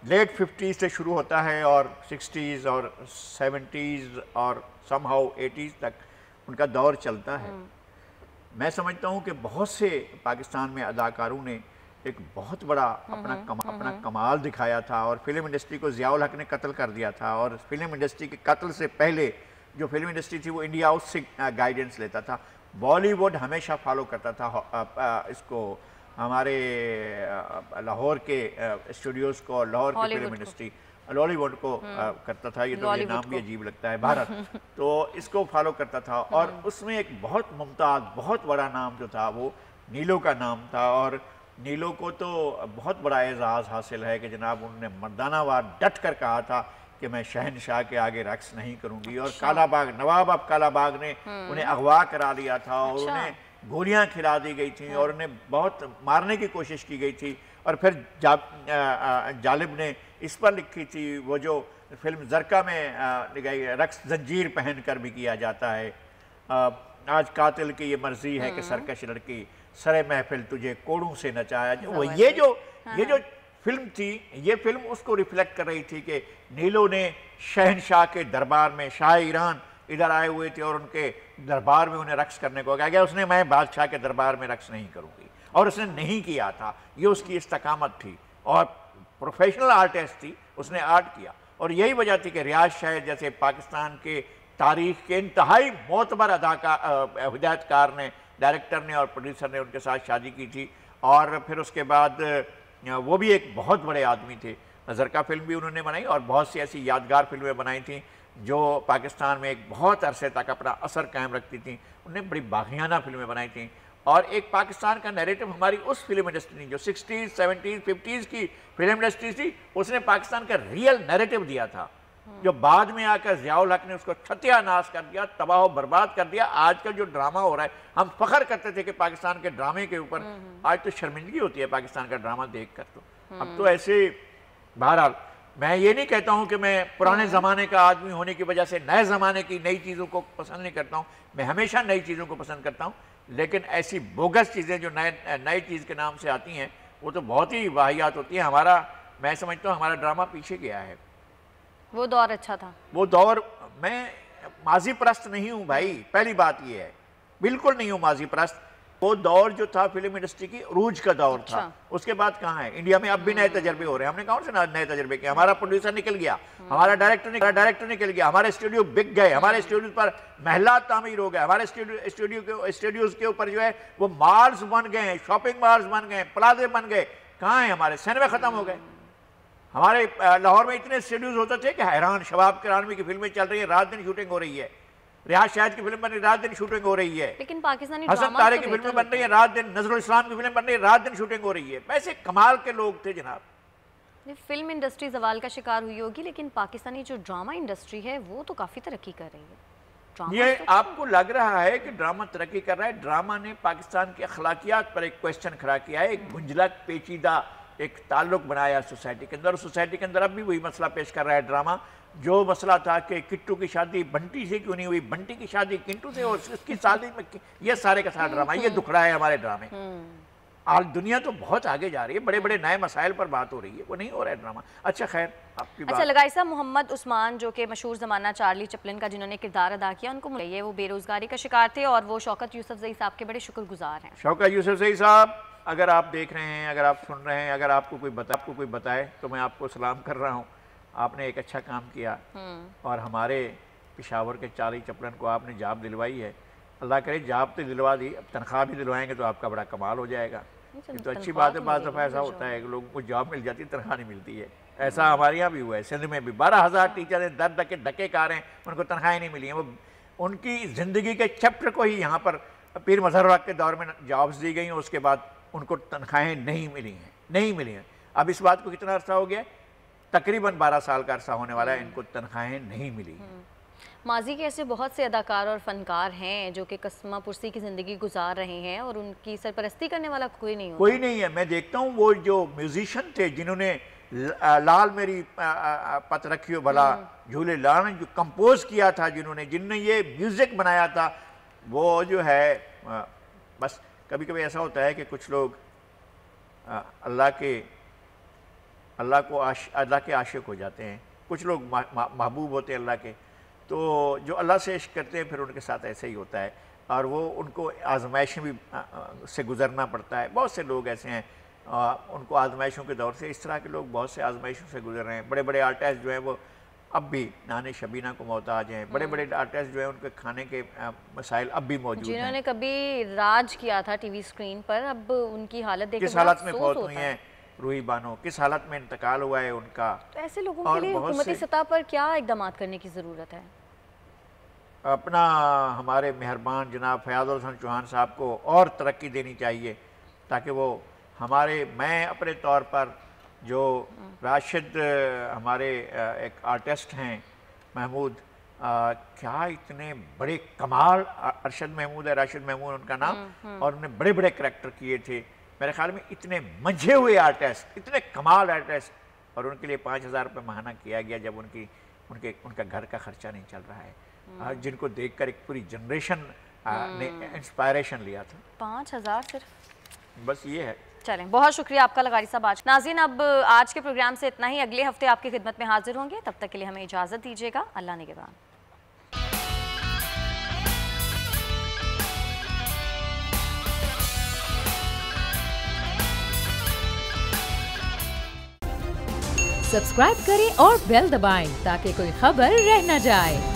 लेट 50s से शुरू होता है और 60s और 70s और समहाउ 80s तक उनका दौर चलता है। मैं समझता हूँ कि बहुत से पाकिस्तान में अदाकारों ने एक बहुत बड़ा अपना कमाल दिखाया था और फिल्म इंडस्ट्री को ज़ियाउल हक ने कत्ल कर दिया था। और फिल्म इंडस्ट्री के कत्ल से पहले जो फिल्म इंडस्ट्री थी वो इंडिया हाउस से गाइडेंस लेता था। बॉलीवुड हमेशा फॉलो करता था इसको, हमारे लाहौर के स्टूडियोज़ को, लाहौर की फिल्म इंडस्ट्री लॉलीवुड को करता था। ये तो ये नाम भी अजीब लगता है, भारत तो इसको फॉलो करता था। और उसमें एक बहुत मुमताज़ बहुत बड़ा नाम जो था वो नीलो का नाम था। और नीलो को तो बहुत बड़ा एजाज़ हासिल है कि जनाब उन्होंने मर्दानावार डट कर कहा था कि मैं शहनशाह के आगे रक्स नहीं करूँगी। और कालाबाग नवाब अब कालाबाग ने उन्हें अगवा करा लिया था और उन्हें गोलियां खिला दी गई थी और उन्हें बहुत मारने की कोशिश की गई थी। और फिर जालिब ने इस पर लिखी थी वो जो फिल्म जरका में रक्स जंजीर पहन कर भी किया जाता है। आज कातिल की ये मर्जी है कि सरकश लड़की सरे महफिल तुझे कोड़ों से नचाया। वो ये जो फिल्म थी, ये फिल्म उसको रिफ्लेक्ट कर रही थी कि नीलो ने शहनशाह के दरबार में, शाह ईरान इधर आए हुए थे और उनके दरबार में उन्हें रक्स करने को कहा गया। उसने मैं बादशाह के दरबार में रक्स नहीं करूँगी और उसने नहीं किया था। ये उसकी इस्तकामत थी और प्रोफेशनल आर्टिस्ट थी, उसने आर्ट किया। और यही वजह थी कि रियाज शाह जैसे पाकिस्तान के तारीख के इंतहाई मोतबर हिदायतकार ने, डायरेक्टर ने और प्रोड्यूसर ने उनके साथ शादी की थी। और फिर उसके बाद वो भी एक बहुत बड़े आदमी थे। जरका फिल्म भी उन्होंने बनाई और बहुत सी ऐसी यादगार फिल्में बनाई थी जो पाकिस्तान में एक बहुत अरसे तक अपना असर कायम रखती थी। उन्होंने बड़ी बागियाना फिल्में बनाई थी। और एक पाकिस्तान का नैरेटिव हमारी उस फिल्म इंडस्ट्री ने जो 60s, 70s, 50s की फिल्म इंडस्ट्री थी, उसने पाकिस्तान का रियल नैरेटिव दिया था, जो बाद में आकर ज़ियाउल हक ने उसको सत्यानाश कर दिया, तबाह बर्बाद कर दिया। आज का जो ड्रामा हो रहा है, हम फख्र करते थे कि पाकिस्तान के ड्रामे के ऊपर, आज तो शर्मिंदगी होती है पाकिस्तान का ड्रामा देख कर। तो अब तो ऐसे, बहरहाल मैं ये नहीं कहता हूँ कि मैं पुराने ज़माने का आदमी होने की वजह से नए ज़माने की नई चीज़ों को पसंद नहीं करता हूँ। मैं हमेशा नई चीज़ों को पसंद करता हूँ, लेकिन ऐसी बोगस चीज़ें जो नई चीज़ के नाम से आती हैं वो तो बहुत ही वाहियात होती है। मैं समझता हूँ हमारा ड्रामा पीछे गया है। वो दौर अच्छा था, वो दौर। मैं माजी परस्त नहीं हूँ भाई, पहली बात ये है, बिल्कुल नहीं हूँ माजी परस्त। वो दौर जो था फिल्म इंडस्ट्री की अरूज का दौर था। उसके बाद कहाँ है? इंडिया में अब भी नए तजर्बे हो रहे हैं। हमने कौन से नए तजर्बे किए? हमारा प्रोड्यूसर निकल गया, हमारा डायरेक्टर निकल गया, हमारे स्टूडियो बिक गए, हमारे स्टूडियो पर महला तामीर हो गए, हमारे स्टूडियोज के ऊपर जो है वो मॉल्स बन गए, शॉपिंग मॉल्स बन गए, प्लाजे बन गए। कहाँ है? हमारे सिनेमा खत्म हो गए। हमारे लाहौर में इतने स्टूडियोज होते थे कि हैरान। शबाब किरानवी की फिल्में चल रही है, रात दिन शूटिंग हो रही है। रियाज शाहिद की फिल्म बन रही है, रात दिन शूटिंग हो रही है। लेकिन पाकिस्तानी हसन तारे की फिल्में बन रही है, रात दिन। नजरुल इस्लाम की फिल्म बन रही है, रात दिन शूटिंग हो रही है। वैसे कमाल के लोग थे जनाब। फिल्म इंडस्ट्री जवाल का शिकार हुई होगी, लेकिन पाकिस्तानी जो ड्रामा इंडस्ट्री है वो तो काफी तरक्की कर रही है। ये आपको लग रहा है कि ड्रामा तरक्की कर रहा है? ड्रामा ने पाकिस्तान की अखलाकियात पर एक क्वेश्चन खड़ा किया है, एक गुंजलक पेचीदा एक ताल्लुक बनाया सोसाइटी के अंदर। सोसाइटी के अंदर अब भी वही मसला पेश कर रहा है ड्रामा। जो मसला था कि किट्टू की शादी बंटी से क्यों नहीं हुई, बंटी की शादी किंटू से और उसकी शादी में, ये सारे का सारा ड्रामा, ये दुखड़ा है हमारे ड्रामे। आज दुनिया तो बहुत आगे जा रही है, बड़े बड़े नए मसाइल पर बात हो रही है, वो नहीं हो रहा है ड्रामा। अच्छा खैर, आपकी अच्छा लगाई साहब, मोहम्मद उस्मान जो कि मशहूर ज़माना चार्ली चैपलिन का जिन्होंने किरदार अदा किया, उनको मिले, वो बेरोजगारी का शिकार थे और वो शौकत यूसुफजई साहब के बड़े शुक्रगुजार हैं। शौकत यूसुफजई साहब, अगर आप देख रहे हैं, अगर आप सुन रहे हैं, अगर आपको कोई बताए तो मैं आपको सलाम कर रहा हूँ। आपने एक अच्छा काम किया और हमारे पेशावर के चार्ली चैपलिन को आपने जॉब दिलवाई है। अल्लाह करे जॉब तो दिलवा दी, अब तनख्वाह भी दिलवाएंगे तो आपका बड़ा कमाल हो जाएगा। ये तो अच्छी बात है। बात दफ़ा ऐसा होता है कि लोगों को जॉब मिल जाती है, तनख्वाह नहीं मिलती है। ऐसा हमारे यहाँ भी हुआ है। सिंध में भी 12,000 टीचर हैं, दर धक्के धक्के खा रहे हैं, उनको तनख्वाहें नहीं मिली हैं। वो उनकी ज़िंदगी के चैप्टर को ही यहाँ पर पीर मज़हर के दौर में जॉब्स दी गई, उसके बाद उनको तनख्वाहें नहीं मिली हैं। अब इस बात को कितना अर्सा हो गया? तकरीबन 12 साल का अर्सा होने वाला है, इनको तनख्वाहें नहीं मिली। माजी के ऐसे बहुत से अदाकार और फनकार हैं जो कि कस्मा पुरसी की ज़िंदगी गुजार रहे हैं और उनकी सरपरस्ती करने वाला कोई नहीं है। मैं देखता हूँ वो जो म्यूजिशियन थे जिन्होंने लाल मेरी पत रखियो भला झूले लाल जो कंपोज किया था, जिनने ये म्यूज़िक बनाया था, वो जो है बस कभी कभी ऐसा होता है कि कुछ लोग अल्लाह के अल्लाह के आशिक हो जाते हैं। कुछ लोग महबूब होते हैं अल्लाह के, तो जो अल्लाह से इश्क करते हैं फिर उनके साथ ऐसे ही होता है, और वो उनको आजमाइशें भी से गुज़रना पड़ता है। बहुत से लोग ऐसे हैं उनको आजमाइशों के दौर से, इस तरह के लोग बहुत से आजमाइशों से गुजर रहे हैं। बड़े बड़े आर्टिस्ट जो हैं वो अब भी नाने शबीना को मोहताज हैं। बड़े बड़े आर्टिस्ट जो हैं उनके खाने के मसाइल अब भी मौजूद हैं। जिन्होंने कभी राज किया था टीवी स्क्रीन पर, अब उनकी हालत देखकर किस हालत में फौत हुई हैं रूही बानो, किस हालत में इंतकाल हुआ है उनका। तो ऐसे लोगों के लिए हुकूमती सतह पर क्या इक़दाम करने की ज़रूरत है? अपना हमारे मेहरबान जनाब फयाज़ुल हसन चौहान साहब को और तरक्की देनी चाहिए, ताकि वो मैं अपने तौर पर जो राशिद हमारे एक आर्टिस्ट हैं महमूद, क्या इतने बड़े कमाल अरशद महमूद है, राशिद महमूद उनका नाम, और उन्होंने बड़े बड़े करैक्टर किए थे। मेरे ख्याल में इतने मंझे हुए आर्टिस्ट, इतने कमाल आर्टिस्ट, और उनके लिए 5,000 रुपये महाना किया गया जब उनका घर का खर्चा नहीं चल रहा है, जिनको देखकर एक पूरी जनरेशन ने इंस्पायरेशन लिया था। 5,000 सिर्फ, बस ये है। चलें, बहुत शुक्रिया आपका लगारी साहब। आज नाज़रीन, अब आज के प्रोग्राम से इतना ही। अगले हफ्ते आपकी खिदमत में हाजिर होंगे, तब तक के लिए हमें इजाज़त दीजिएगा। अल्लाह निगहबान। सब्सक्राइब करें और बेल दबाएं ताकि कोई खबर रह न जाए।